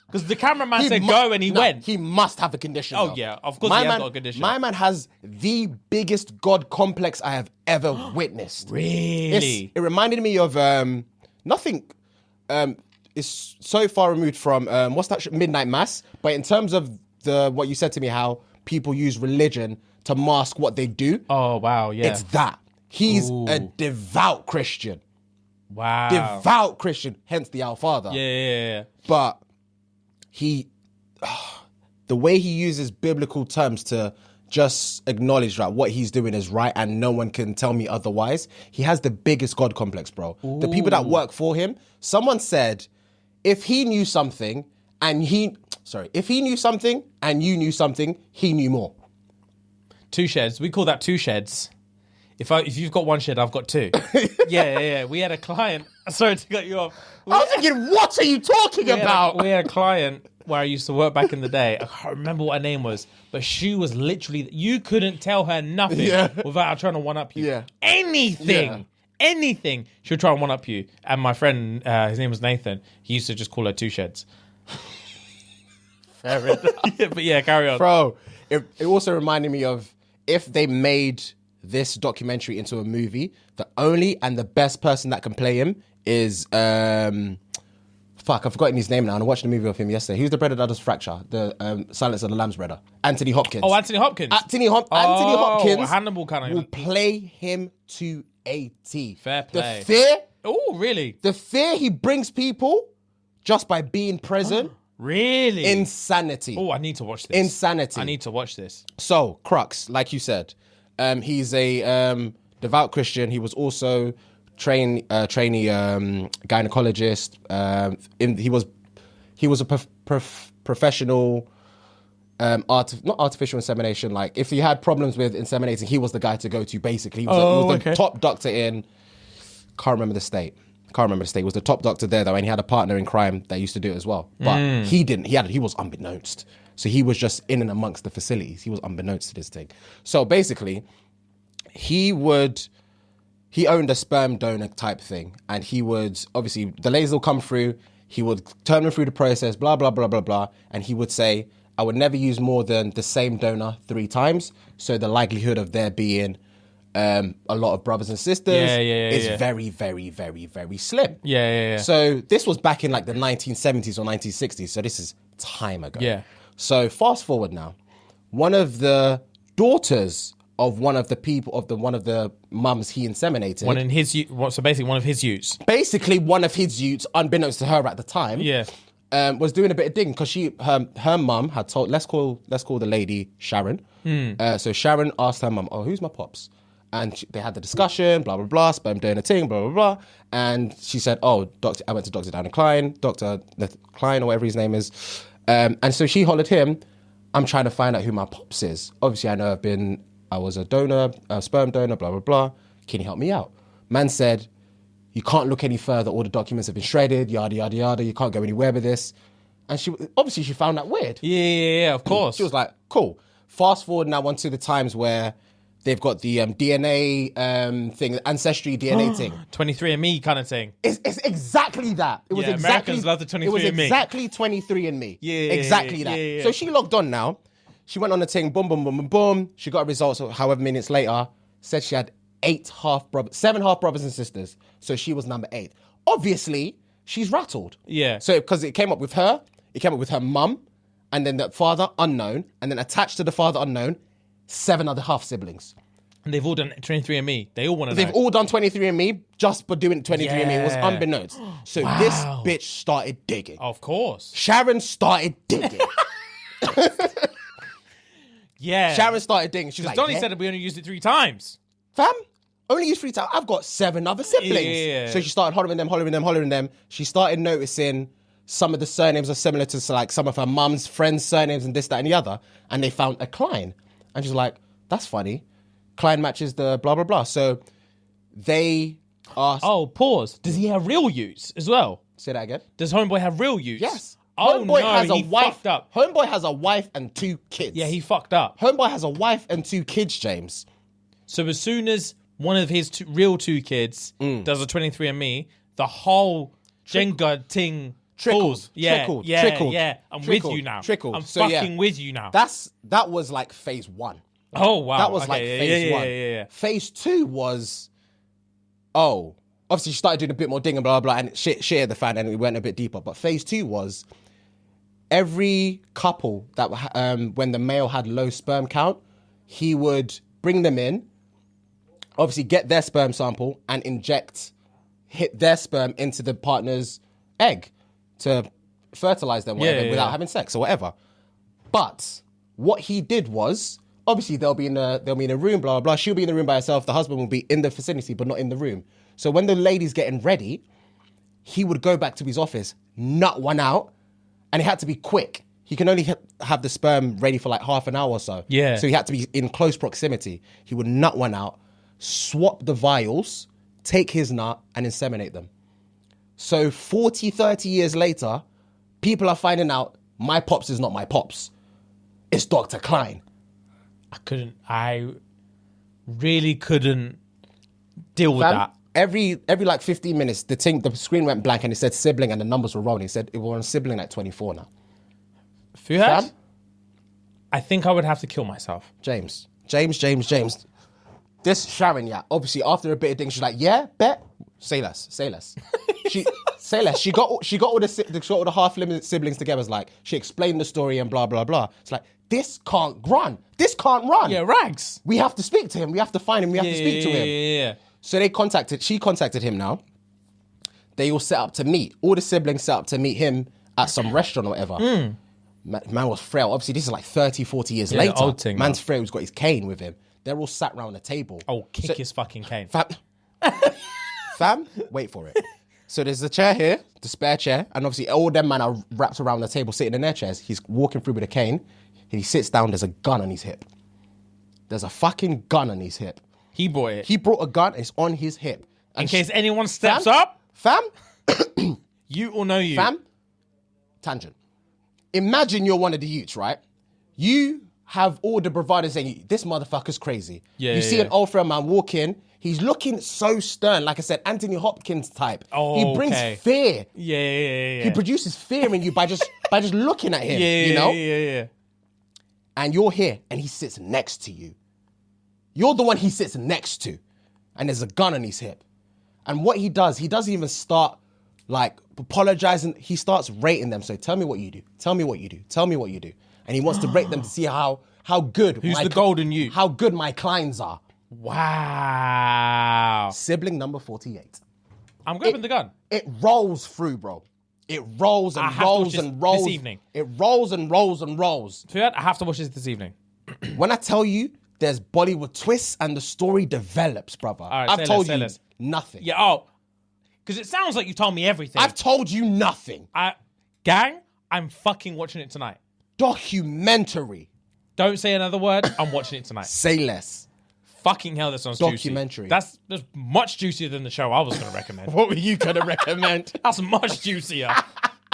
Because the cameraman said go and he went. He must have a condition. Oh, though. yeah. Of course he has got a condition. My man has the biggest God complex I have ever witnessed. Really? It reminded me of nothing. It's so far removed from what's that? Midnight Mass. But in terms of what you said to me, how people use religion to mask what they do. Oh, wow. Yeah. It's that. He's a devout Christian. Wow. Devout Christian, hence the Our Father. Yeah. But the way he uses biblical terms to just acknowledge that what he's doing is right and no one can tell me otherwise. He has the biggest God complex, bro. Ooh. The people that work for him, someone said, if he knew something and if he knew something and you knew something, he knew more. 2 sheds. We call that 2 sheds. If you've got 1 shed, I've got 2. Yeah. We had a client. Sorry to cut you off. I was thinking, what are you talking about? We had a client where I used to work back in the day. I can't remember what her name was, but she was literally, you couldn't tell her nothing without her trying to one-up you. Yeah. Anything, she would try and one-up you. And my friend, his name was Nathan, he used to just call her 2 sheds. Fair enough. But yeah, carry on. Bro, it also reminded me of if they made this documentary into a movie, the only and the best person that can play him is I've forgotten his name now, and I watched a movie of him yesterday. Who's the brother that does Fracture? The Silence of the Lambs brother. Anthony Hopkins. Oh, Anthony Hopkins. Anthony Hopkins Hannibal kind of will play him to a T. Fair play. The fear. Oh, really? The fear he brings people just by being present. Really? Insanity. Oh, I need to watch this. Insanity. I need to watch this. So, Crux, like you said, he's a devout Christian. He was also trainee gynecologist. He was a professional not artificial insemination. Like if he had problems with inseminating, he was the guy to go to. Basically, he was the top doctor in. Can't remember the state. He was the top doctor there though, and he had a partner in crime that used to do it as well. But he didn't. He was unbeknownst. So he was just in and amongst the facilities. He was unbeknownst to this thing. So basically, he owned a sperm donor type thing, and he would, obviously, the ladies will come through, he would turn them through the process, blah, blah, blah, blah, blah, and he would say, I would never use more than the same donor 3 times, so the likelihood of there being a lot of brothers and sisters is very, very, very, very slim. Yeah. So this was back in like the 1970s or 1960s, so this is time ago. Yeah. So fast forward now, one of the daughters of one of the mums he inseminated. So basically one of his youths. Basically one of his youths, unbeknownst to her at the time. Yeah. Was doing a bit of digging because her mum had told, let's call the lady Sharon. So Sharon asked her mum, who's my pops? And they had the discussion, blah, blah, blah, sperm donor thing, blah, blah, blah. And she said, I went to Dr. Dan Klein, Dr. Klein or whatever his name is. And so she hollered him, I'm trying to find out who my pops is. Obviously, I was a donor, a sperm donor, blah, blah, blah. Can you help me out? Man said, you can't look any further. All the documents have been shredded, yada, yada, yada. You can't go anywhere with this. And she found that weird. Yeah, of course. She was like, cool. Fast forward now onto the times where they've got the DNA thing, ancestry DNA thing. 23andMe kind of thing. It's exactly that. It was exactly, Americans love the 23andMe. It was exactly 23andMe. Yeah. Exactly that. Yeah. So she logged on now. She went on the thing, boom, boom, boom, boom, boom. She got results however minutes later. Said she had 7 half brothers and sisters. So she was number 8. Obviously, she's rattled. Yeah. So because it came up with her mum, and then the father unknown, and then attached to the father unknown, 7 other half siblings. And they've all done 23andMe. They all want to know. They've all done 23andMe just for doing 23andMe. It was unbeknownst. So this bitch started digging. Of course. Sharon started digging. Yeah. Sharon started digging. She's like, Donnie said that we only used it 3 times. Fam, only used 3 times. I've got 7 other siblings. Yeah. So she started hollering them. She started noticing some of the surnames are similar to like some of her mum's friends' surnames and this, that, and the other. And they found a Klein. And she's like, that's funny. Klein matches the blah, blah, blah. So they asked... Oh, pause. Does he have real use as well? Say that again. Does Homeboy have real use? Yes. Oh, Homeboy no, has a he wife. fucked up. Homeboy has a wife and 2 kids. Yeah, he fucked up. Homeboy has a wife and 2 kids, James. So as soon as one of his real 2 kids does a 23andMe, the whole Jenga thing falls. Trickled. I'm with you now. I'm fucking with you now. That was like phase 1. Oh, wow. That was like phase 1. Yeah. Phase 2 was, obviously she started doing a bit more digging, blah, blah, blah, and shit hit the fan and we went a bit deeper. But phase 2 was every couple that, when the male had low sperm count, he would bring them in, obviously get their sperm sample and hit their sperm into the partner's egg to fertilize them without having sex or whatever. But what he did was, obviously they'll be in a room, blah, blah, blah. She'll be in the room by herself. The husband will be in the vicinity, but not in the room. So when the lady's getting ready, he would go back to his office, nut one out, and it had to be quick. He can only have the sperm ready for like half an hour or so. Yeah. So he had to be in close proximity. He would nut one out, swap the vials, take his nut, and inseminate them. So 40, 30 years later, people are finding out my pops is not my pops. It's Dr. Klein. I really couldn't deal with that. Every like 15 minutes, the screen went blank and it said sibling and the numbers were rolling. It said we're on sibling at 24 now. Fuhad? I think I would have to kill myself. James. This Sharon, yeah, obviously after a bit of things, she's like, yeah, bet. Say less. Say less. She got all the half-limited siblings together. It's like, she explained the story and blah, blah, blah. It's like, this can't run. Yeah, rags. We have to speak to him. We have to find him. We have to speak to him. Yeah. So she contacted him now. They all set up to meet. All the siblings set up to meet him at some restaurant or whatever. Man was frail. Obviously, this is like 30, 40 years later. Old thing, Man's frail. He's got his cane with him. They're all sat round the table. Oh, kick his fucking cane. Fam, wait for it. So there's a chair here, the spare chair, and obviously all them man are wrapped around the table sitting in their chairs. He's walking through with a cane. He sits down, there's a gun on his hip. There's a fucking gun on his hip. He brought it. He brought a gun, it's on his hip. And in case anyone steps up. Fam. You all know you. Fam. Tangent. Imagine you're one of the youths, right? You have all the bravado saying, this motherfucker's crazy. You see an old friend man walk in, he's looking so stern, like I said, Anthony Hopkins type. Oh, he brings fear. Yeah. He produces fear in you by just looking at him, you know? Yeah. And you're here, and he sits next to you. You're the one he sits next to, and there's a gun on his hip. And what he doesn't even start like apologizing. He starts rating them. So tell me what you do. Tell me what you do. Tell me what you do. And he wants to rate them to see how good. Who's the golden you? How good my clients are. Wow. Sibling number 48. I'm grabbing the gun. It rolls through, bro. It rolls and rolls and rolls. This evening. It rolls and rolls and rolls. Fuhad, I have to watch this evening. When I tell you, there's Bollywood twists and the story develops, brother. Right, I've told you nothing. Yeah, because it sounds like you told me everything. I've told you nothing. Gang, I'm fucking watching it tonight. Documentary. Don't say another word. I'm watching it tonight. Say less. Fucking hell, that sounds documentary. Juicy. That's much juicier than the show I was going to recommend. What were you going to recommend? That's much juicier.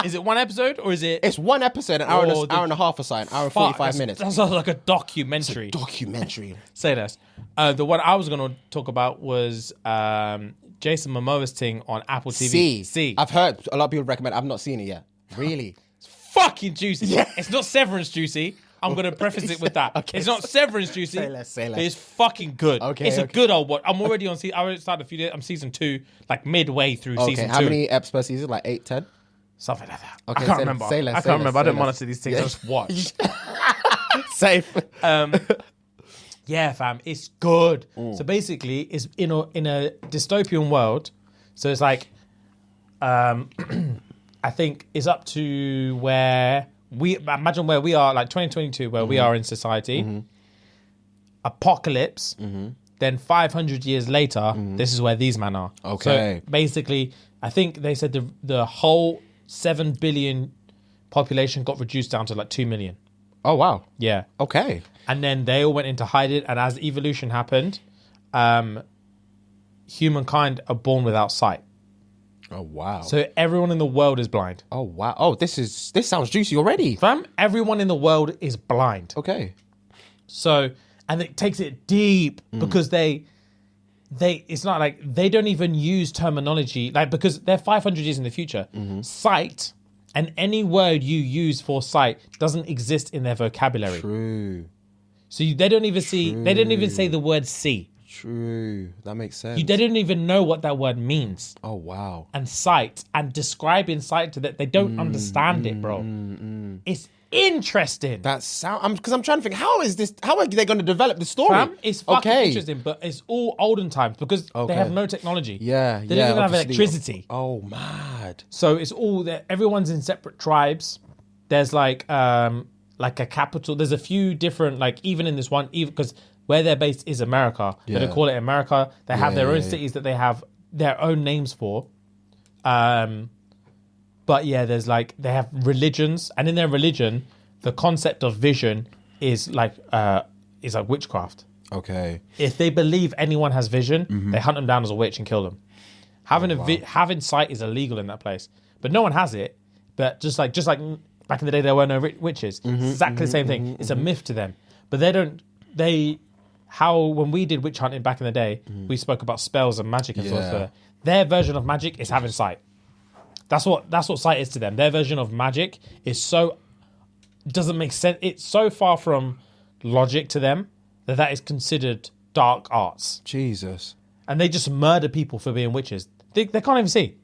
Is it one episode or is it? It's one episode, an hour and a half or so, an hour and 45 minutes. That sounds like a documentary. It's a documentary. Say less. The one I was going to talk about was Jason Momoa's thing on Apple TV. See. I've heard a lot of people recommend. I've not seen it yet. Really? It's fucking juicy. Yeah. It's not Severance juicy. I'm going to preface it with that. Okay. It's not Severance juicy. Say less. It's fucking good. Okay. It's a good old watch. I'm already on I already started a few days. I'm season 2, like midway through season 2. How many episodes per season? Like 8, 10? Something like that. Okay, I can't remember. I can't remember. I don't monitor these things. I just watch. Safe. Yeah, fam. It's good. So basically, it's in a dystopian world. So it's like, I think it's up to where imagine where we are, like 2022, where we are in society. Apocalypse. Then 500 years later, this is where these men are. Okay. So basically, I think they said the whole 7 billion population got reduced down to like 2 million. Oh, wow. Yeah. Okay. And then they all went into hiding. And as evolution happened, humankind are born without sight. Oh, wow. So everyone in the world is blind. Oh, wow. Oh, this sounds juicy already. Fam, everyone in the world is blind. Okay. So, and it takes it deep because it's not like they don't even use terminology, like, because they're 500 years in the future. Sight and any word you use for sight doesn't exist in their vocabulary. True. So they don't even say the word see. True. That makes sense. They don't even know what that word means. Oh, wow. And sight and describing sight to that, they don't understand it, bro. It's interesting. That sound, because I'm trying to think, how are they going to develop the story? Fam, it's fucking interesting, but it's all olden times because they have no technology. Yeah, they don't even have electricity. Oh, mad. So it's all that everyone's in separate tribes. There's like like a capital. There's a few different, like even in this one, even because where they're based is America. They don't call it America. They have their own cities that they have their own names for. But yeah, there's like they have religions, and in their religion, the concept of vision is like witchcraft. Okay. If they believe anyone has vision, they hunt them down as a witch and kill them. Having sight is illegal in that place, but no one has it. But just like back in the day, there were no witches. Exactly the same thing. It's a myth to them, but they don't. When we did witch hunting back in the day, we spoke about spells and magic and stuff. Their version of magic is having sight. That's what sight is to them. Their version of magic is doesn't make sense. It's so far from logic to them that is considered dark arts. Jesus. And they just murder people for being witches. They can't even see.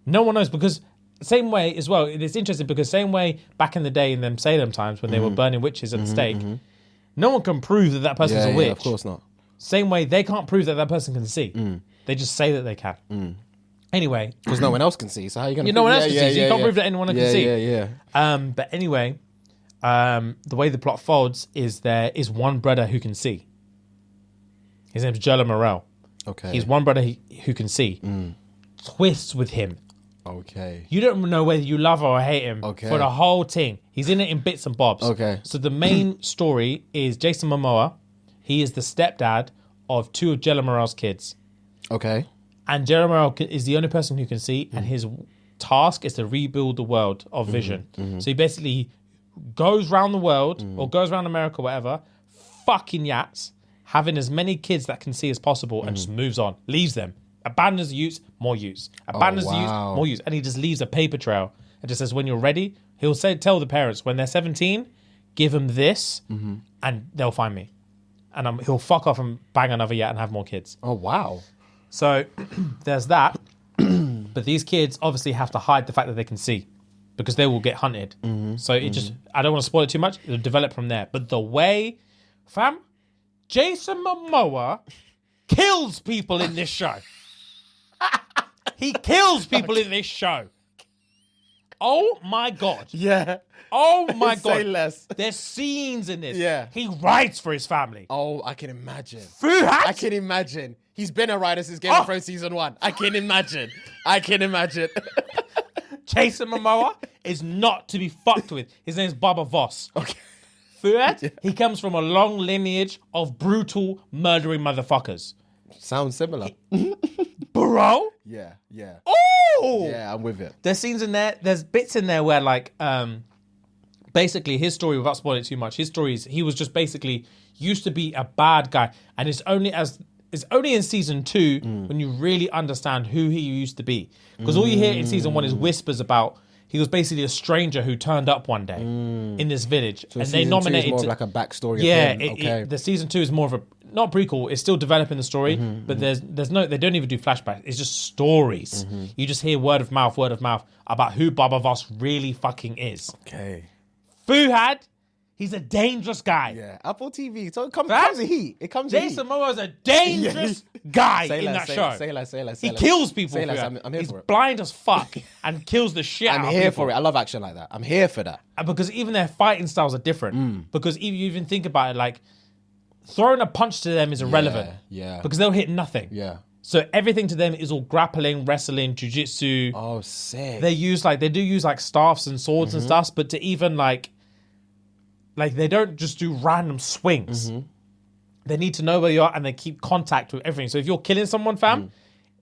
No one knows, because same way as well, it's interesting because same way back in the day in them Salem times when they were burning witches at the stake, no one can prove that person's a witch. Yeah, of course not. Same way they can't prove that person can see. They just say that they can. Anyway. Because no one else can see, so how are you going to no one else can see, so you can't prove that anyone can see. Yeah. But anyway, the way the plot folds is there is one brother who can see. His name's Jella Morel. Okay. He's one brother who can see. Twists with him. Okay. You don't know whether you love or hate him for the whole thing. He's in it in bits and bobs. Okay. So the main story is Jason Momoa. He is the stepdad of two of Jella Morel's kids. Okay. And Jella Morel is the only person who can see, and his task is to rebuild the world of vision. So he basically goes around the world, or goes around America, whatever, fucking yats, having as many kids that can see as possible, and just moves on, leaves them, abandons the use, more use, abandons the use, more use, and he just leaves a paper trail and just says, when you're ready, he'll tell the parents when they're 17, give them this, and they'll find me, and he'll fuck off and bang another yat and have more kids. Oh wow! So there's that, but these kids obviously have to hide the fact that they can see, because they will get hunted. So it just, I don't want to spoil it too much. It'll develop from there. But the way, fam, Jason Momoa kills people in this show. He kills people in this show. Oh my God. Yeah. Oh my God. Say less. There's scenes in this. Yeah. He writes for his family. Oh, I can imagine. Fuhat? I can imagine. He's been a writer since Game of Thrones season 1. I can imagine. Jason Momoa is not to be fucked with. His name's Baba Voss. Okay. Fuad, he comes from a long lineage of brutal, murdering motherfuckers. Sounds similar. Bro? Yeah. Oh! Yeah, I'm with it. There's scenes in there, there's bits in there where like, basically his story, without spoiling it too much, his story is he was just basically used to be a bad guy. And it's only in season 2 when you really understand who he used to be. Because all you hear in season 1 is whispers about he was basically a stranger who turned up one day in this village, So and they nominated. More of like a backstory. Yeah, of him. Okay. the season 2 is more of a not prequel. It's still developing the story, but there's no. They don't even do flashbacks. It's just stories. You just hear word of mouth about who Baba Voss really fucking is. Okay. Fuhad, he's a dangerous guy. Yeah, Apple TV. So it comes with heat. It comes with heat. Jason Momoa is a dangerous guy in that show. Say less. He kills people. Say less. I'm here He's for it. blind as fuck and kills the shit out of people. I'm here for it. I love action like that. I'm here for that. Because even their fighting styles are different. Because if you even think about it, like throwing a punch to them is irrelevant. Yeah. Because they'll hit nothing. Yeah. So everything to them is all grappling, wrestling, jiu-jitsu. Oh, sick. They do use staffs and swords and stuff, but to even like they don't just do random swings. They need to know where you are, and they keep contact with everything. So if you're killing someone, fam,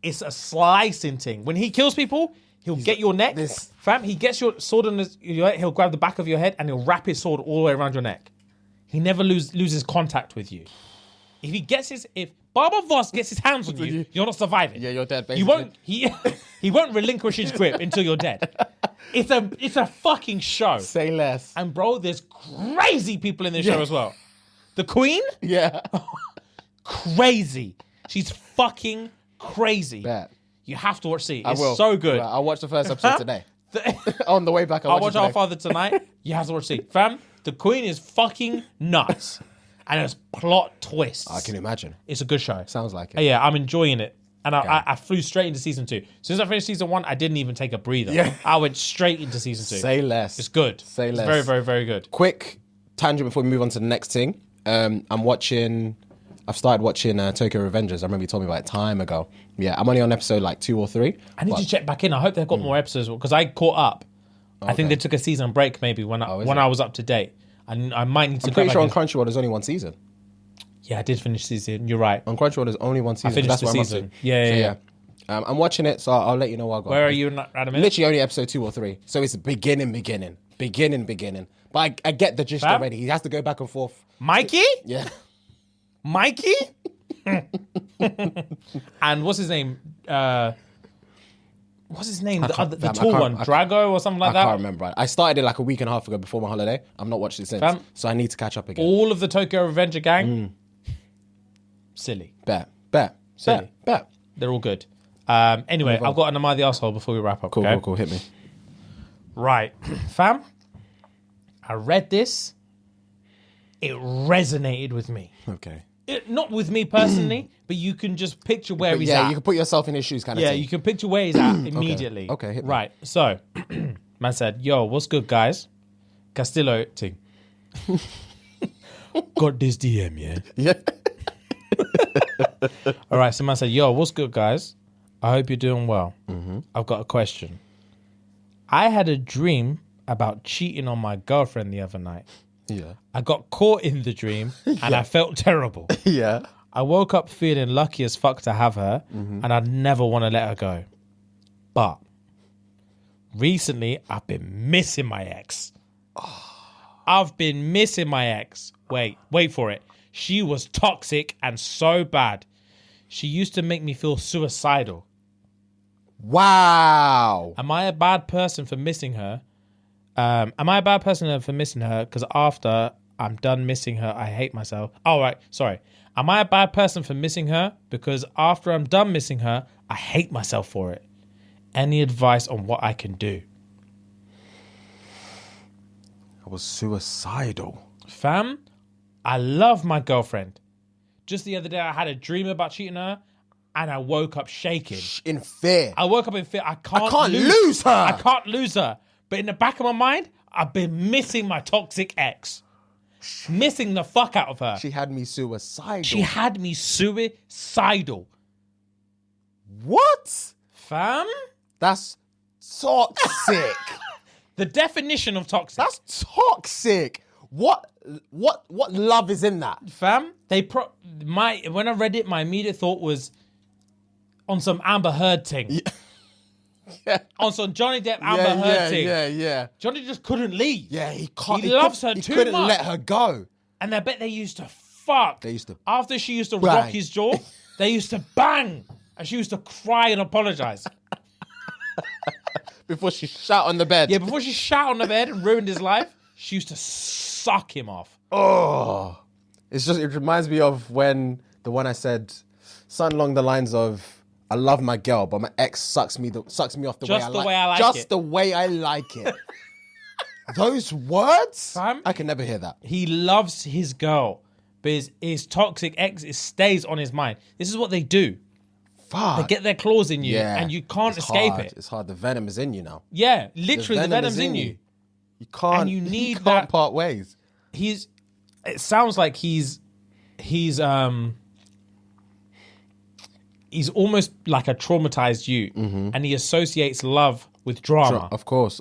it's a slicing thing. When he kills people, he'll get your neck. Fam, he gets your sword on your head, he'll grab the back of your head and he'll wrap his sword all the way around your neck. He never loses contact with you. If Baba Voss gets his hands on you, you're not surviving. Yeah, you're dead, basically. He won't relinquish his grip until you're dead. It's a fucking show. Say less. And bro, there's crazy people in this show as well. The Queen? Yeah. Crazy. She's fucking crazy. Bet. You have to watch See. I It's will. so good. Right, I'll watch the first episode today. On the way back, I'll watch Our Father tonight. You have to watch See. Fam, the Queen is fucking nuts. And there's plot twists. I can imagine. It's a good show. Sounds like it. Yeah, I'm enjoying it. And I flew straight into season 2. As soon as I finished season 1, I didn't even take a breather. Yeah. I went straight into season 2. Say less. It's good. Say less. It's very, very, very good. Quick tangent before we move on to the next thing. I've started watching Tokyo Revengers. I remember you told me about it time ago. Yeah, I'm only on episode like 2 or 3. I need to check back in. I hope they've got more episodes because I caught up. I think they took a season break maybe when I was up to date. I might need to. I'm pretty sure on Crunchyroll there's only one season. Yeah, I did finish season. You're right. On Crunchyroll there's only one season. I finished the season. Yeah. I'm watching it, so I'll let you know what I got. Where are you, Adam? Literally only episode 2 or 3. So it's beginning. But I get the gist already. He has to go back and forth. Mikey? Yeah. Mikey? And what's his name? The tall one, Drago or something like that? I can't remember. I started it like a week and a half ago before my holiday. I've not watched it since. So I need to catch up again. All of the Tokyo Revenger gang? Silly. Bet. Silly. Bet. They're all good. Anyway, I've got an Am I the Arsehole before we wrap up. Cool. Hit me. Right. Fam, I read this. It resonated with me. Okay. Not with me personally, but you can just picture where he's at. Yeah, you can put yourself in his shoes kind of thing. Yeah, you can picture where he's at immediately. Okay, hit me. Right. So, man said, yo, what's good, guys? Castillo ting. Got this DM, yeah? Yeah. All right, so man said, yo, what's good, guys? I hope you're doing well. I've got a question. I had a dream about cheating on my girlfriend the other night. Yeah. I got caught in the dream and I felt terrible. Yeah. I woke up feeling lucky as fuck to have her and I'd never want to let her go. But recently, I've been missing my ex. I've been missing my ex. Wait for it. She was toxic and so bad. She used to make me feel suicidal. Wow. Am I a bad person for missing her? Because after I'm done missing her, I hate myself. Oh, right. Sorry. Am I a bad person for missing her? Because after I'm done missing her, I hate myself for it. Any advice on what I can do? I was suicidal. Fam, I love my girlfriend. Just the other day, I had a dream about cheating her and I woke up shaking. In fear. I woke up in fear. I can't lose her. I can't lose her. But in the back of my mind, I've been missing my toxic ex. Missing the fuck out of her. She had me suicidal. She had me suicidal. What? Fam? That's toxic. The definition of toxic. That's toxic. What love is in that? Fam, when I read it, my immediate thought was on some Amber Heard thing. Yeah. On some Johnny Depp Amber Heard thing. Yeah. Johnny just couldn't leave. Yeah, He loves her too much. He couldn't let her go. And I bet they used to fuck. They used to After she used to bang. rock his jaw, they used to bang. And she used to cry and apologize. Before she shot on the bed. Yeah, before she shot on the bed and ruined his life, she used to suck him off. Oh. It reminds me of when the one I said, something along the lines of, I love my girl, but my ex sucks me off the way I like it. Just the way I like it. Those words? Fam, I can never hear that. He loves his girl, but his toxic ex stays on his mind. This is what they do. Fuck. They get their claws in you, and you can't escape it. It's hard. The venom is in you now. Yeah, literally, the venom's in you. You can't. And you need can't that. part ways. It sounds like he's almost like a traumatized you, and he associates love with drama. Of course.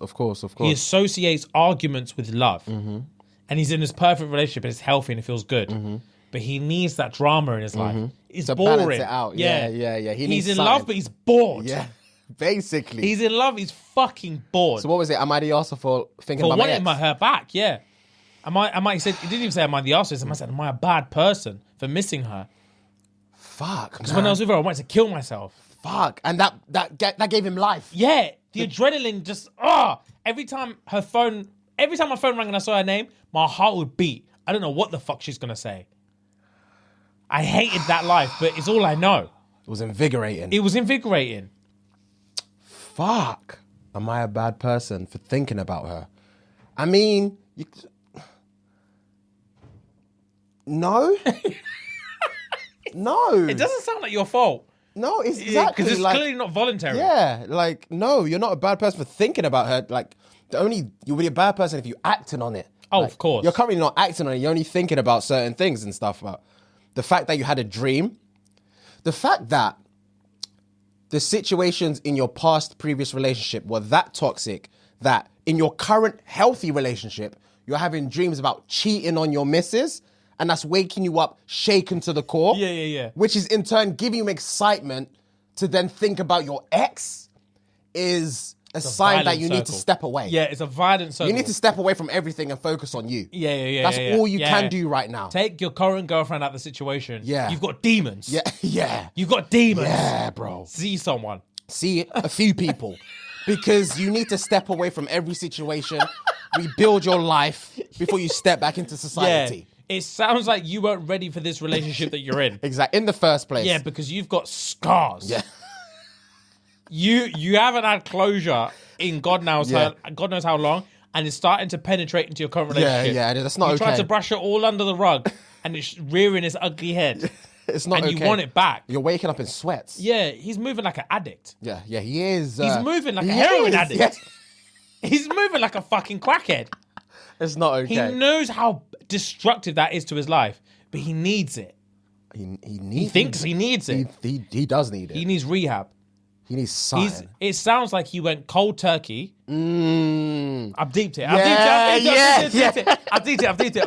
He associates arguments with love, and he's in this perfect relationship and it's healthy and it feels good. But he needs that drama in his life. It's to boring. balance it out. Yeah. He's in love, but he's bored. Yeah, basically. He's in love. He's fucking bored. So what was it? Am I the arsehole for thinking about my ex? wanting her back? Yeah. Am I? He said he didn't even say am I the arsehole. He said am I a bad person for missing her? Fuck. Because when I was with her, I wanted to kill myself. Fuck. And that gave him life. Yeah. The adrenaline just every time my phone rang and I saw her name, my heart would beat. I don't know what the fuck she's gonna say. I hated that life, but it's all I know. It was invigorating. It was invigorating. Fuck. Am I a bad person for thinking about her? I mean, no. No. It doesn't sound like your fault. No, it's exactly because it's like, clearly not voluntary. Yeah, like, no, you're not a bad person for thinking about her. Like, you'll be a bad person if you acted on it. Oh, of course. You're currently not acting on it. You're only thinking about certain things and stuff. About the fact that you had a dream, the fact that the situations in your past previous relationship were that toxic that in your current healthy relationship, you're having dreams about cheating on your missus, and that's waking you up shaken to the core. Yeah. Which is in turn giving you excitement to then think about your ex is a sign that you need to step away. Yeah, it's a violent circle. You need to step away from everything and focus on you. Yeah. That's all you can do right now. Take your current girlfriend out of the situation. Yeah. You've got demons. Yeah. You've got demons. Yeah, bro. See someone. See a few people. Because you need to step away from every situation, rebuild your life before you step back into society. Yeah. It sounds like you weren't ready for this relationship that you're in. Exactly. In the first place. Yeah, because you've got scars. Yeah. You haven't had closure in God knows how long, and it's starting to penetrate into your current relationship. Yeah, that's not you okay. You tried to brush it all under the rug, and it's rearing its ugly head. It's not and okay. You want it back. You're waking up in sweats. Yeah, he's moving like an addict. Yeah, he is. He's moving like a heroin addict. Yeah. He's moving like a fucking crackhead. It's not okay. He knows how destructive that is to his life, but he needs it. He thinks he needs it. He does need it. He needs rehab. He needs something. It sounds like he went cold turkey. I've deeped it. I've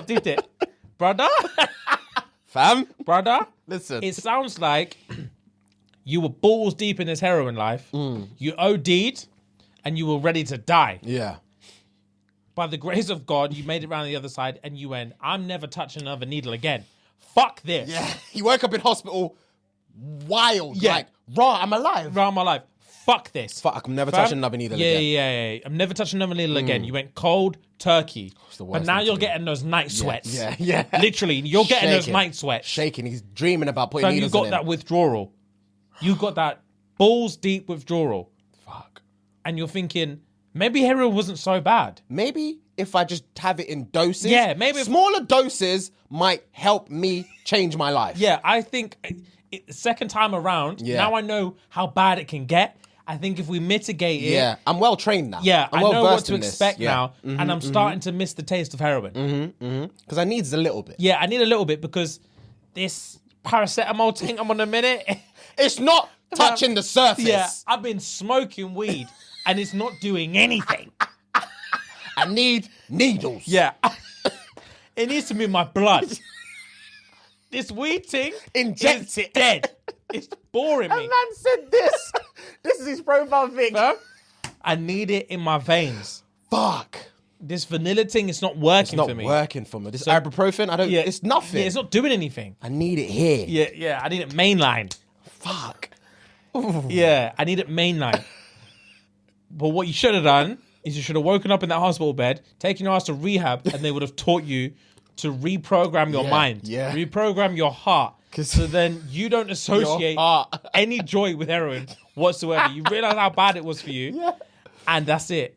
deeped it. Brother. Fam. Brother. Listen. It sounds like you were balls deep in this heroin life. You OD'd and you were ready to die. Yeah. By the grace of God, you made it around the other side and you went, I'm never touching another needle again. Fuck this. Yeah. He woke up in hospital wild. Yeah. Like, raw, I'm alive. Around my life. Fuck this. Fuck, I'm never touching another needle again. Yeah. I'm never touching another needle again. You went cold turkey. But now you're getting those night sweats. Yeah. Literally, you're getting those night sweats. Shaking. He's dreaming about putting needles in him. You got that withdrawal. You got that balls deep withdrawal. Fuck. And you're thinking, maybe heroin wasn't so bad. Maybe if I just have it in doses. Yeah, maybe. Smaller doses might help me change my life. Yeah, I think second time around, now I know how bad it can get. I think if we mitigate it... Yeah, I'm well trained now. Yeah, I'm I well know what to expect Yeah. now, and I'm starting to miss the taste of heroin. Because I needs a little bit. Yeah, I need a little bit because this paracetamol thing I'm on a minute... It's not touching the surface. Yeah, I've been smoking weed, and it's not doing anything. I need needles. Yeah. It needs to be in my blood. This weed thing Inject it. Dead. It's boring me. A man said this. This is his profile thing. I need it in my veins. Fuck. This vanilla thing is not working for me. It's not working for me. This ibuprofen, it's nothing. Yeah, it's not doing anything. I need it here. Yeah, I need it mainline. Fuck. Yeah, I need it mainline. But what you should have done is you should have woken up in that hospital bed, taken your ass to rehab, and they would have taught you to reprogram your mind. Yeah. Reprogram your heart. So then you don't associate any joy with heroin whatsoever. You realize how bad it was for you. And that's it.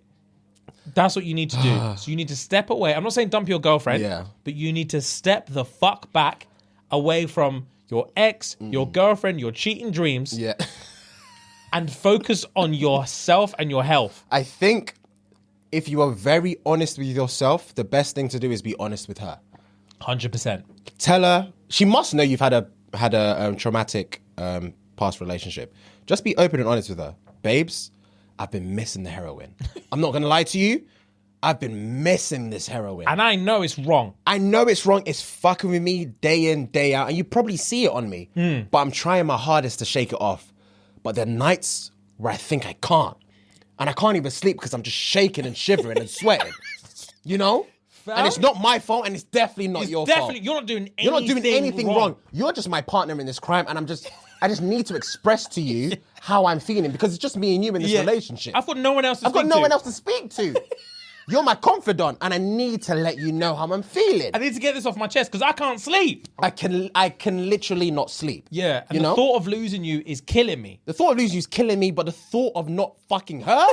That's what you need to do. So you need to step away. I'm not saying dump your girlfriend, but you need to step the fuck back away from your ex, your girlfriend, your cheating dreams. Yeah. And focus on yourself and your health. I think if you are very honest with yourself, the best thing to do is be honest with her. 100%. Tell her, she must know you've had a traumatic past relationship. Just be open and honest with her. Babes, I've been missing the heroin. I'm not going to lie to you. I've been missing this heroin. And I know it's wrong. I know it's wrong. It's fucking with me day in, day out. And you probably see it on me. But I'm trying my hardest to shake it off. But there are nights where I think I can't. And I can't even sleep because I'm just shaking and shivering and sweating. You know? And it's not my fault, and it's definitely not your fault. You're not doing anything wrong. You're just my partner in this crime, and I just need to express to you how I'm feeling because it's just me and you in this relationship. I've got no one else to speak to. I've got no one else to speak to. You're my confidant, and I need to let you know how I'm feeling. I need to get this off my chest because I can't sleep. I can literally not sleep. Yeah, and the thought of losing you is killing me. The thought of losing you is killing me, but the thought of not fucking her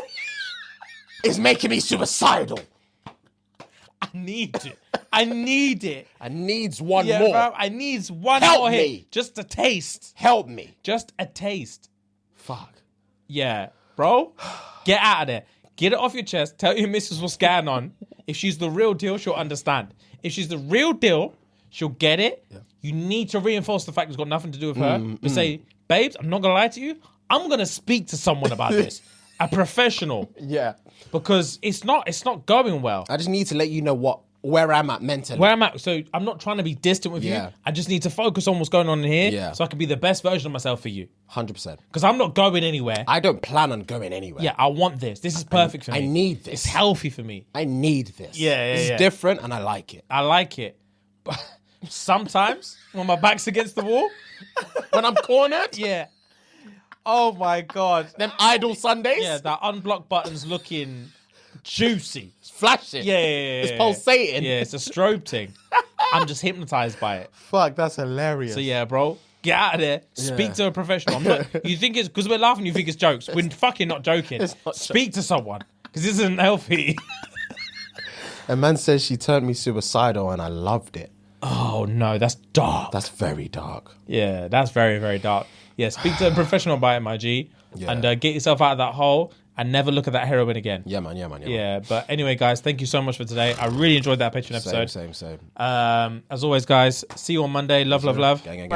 is making me suicidal. I need it. I need it. I needs one more. Bro, I needs one Help more me. hit. Just a taste. Help me. Just a taste. Fuck. Yeah, bro. Get out of there. Get it off your chest. Tell your missus what's going on. If she's the real deal, she'll understand. If she's the real deal, she'll get it. Yeah. You need to reinforce the fact it's got nothing to do with her. But say, babes, I'm not going to lie to you. I'm going to speak to someone about this. A professional. Yeah. Because it's not going well. I just need to let you know where I'm at mentally. Where I'm at. So I'm not trying to be distant with you. I just need to focus on what's going on in here so I can be the best version of myself for you. 100%. Because I'm not going anywhere. I don't plan on going anywhere. Yeah, I want this. This is perfect for me. I need this. It's healthy for me. I need this. Yeah. It's different and I like it. I like it. But sometimes when my back's against the wall, when I'm cornered. Yeah. Oh my God. Them idle Sundays. Yeah, that unblock button's looking juicy. It's flashing. Yeah. It's pulsating. Yeah, it's a strobe thing. I'm just hypnotized by it. Fuck, that's hilarious. So yeah, bro, get out of there. Speak to a professional. You think it's because we're laughing, you think it's jokes. We're fucking not joking. Speak to someone because this isn't healthy. A man says she turned me suicidal and I loved it. Oh no, that's dark. That's very dark. Yeah, that's very, very dark. Yeah, speak to a professional about it, my G. Yeah. And get yourself out of that hole and never look at that heroin again. Yeah, man. Yeah, but anyway, guys, thank you so much for today. I really enjoyed that Patreon episode. Same. As always, guys, see you on Monday. Love. Gang.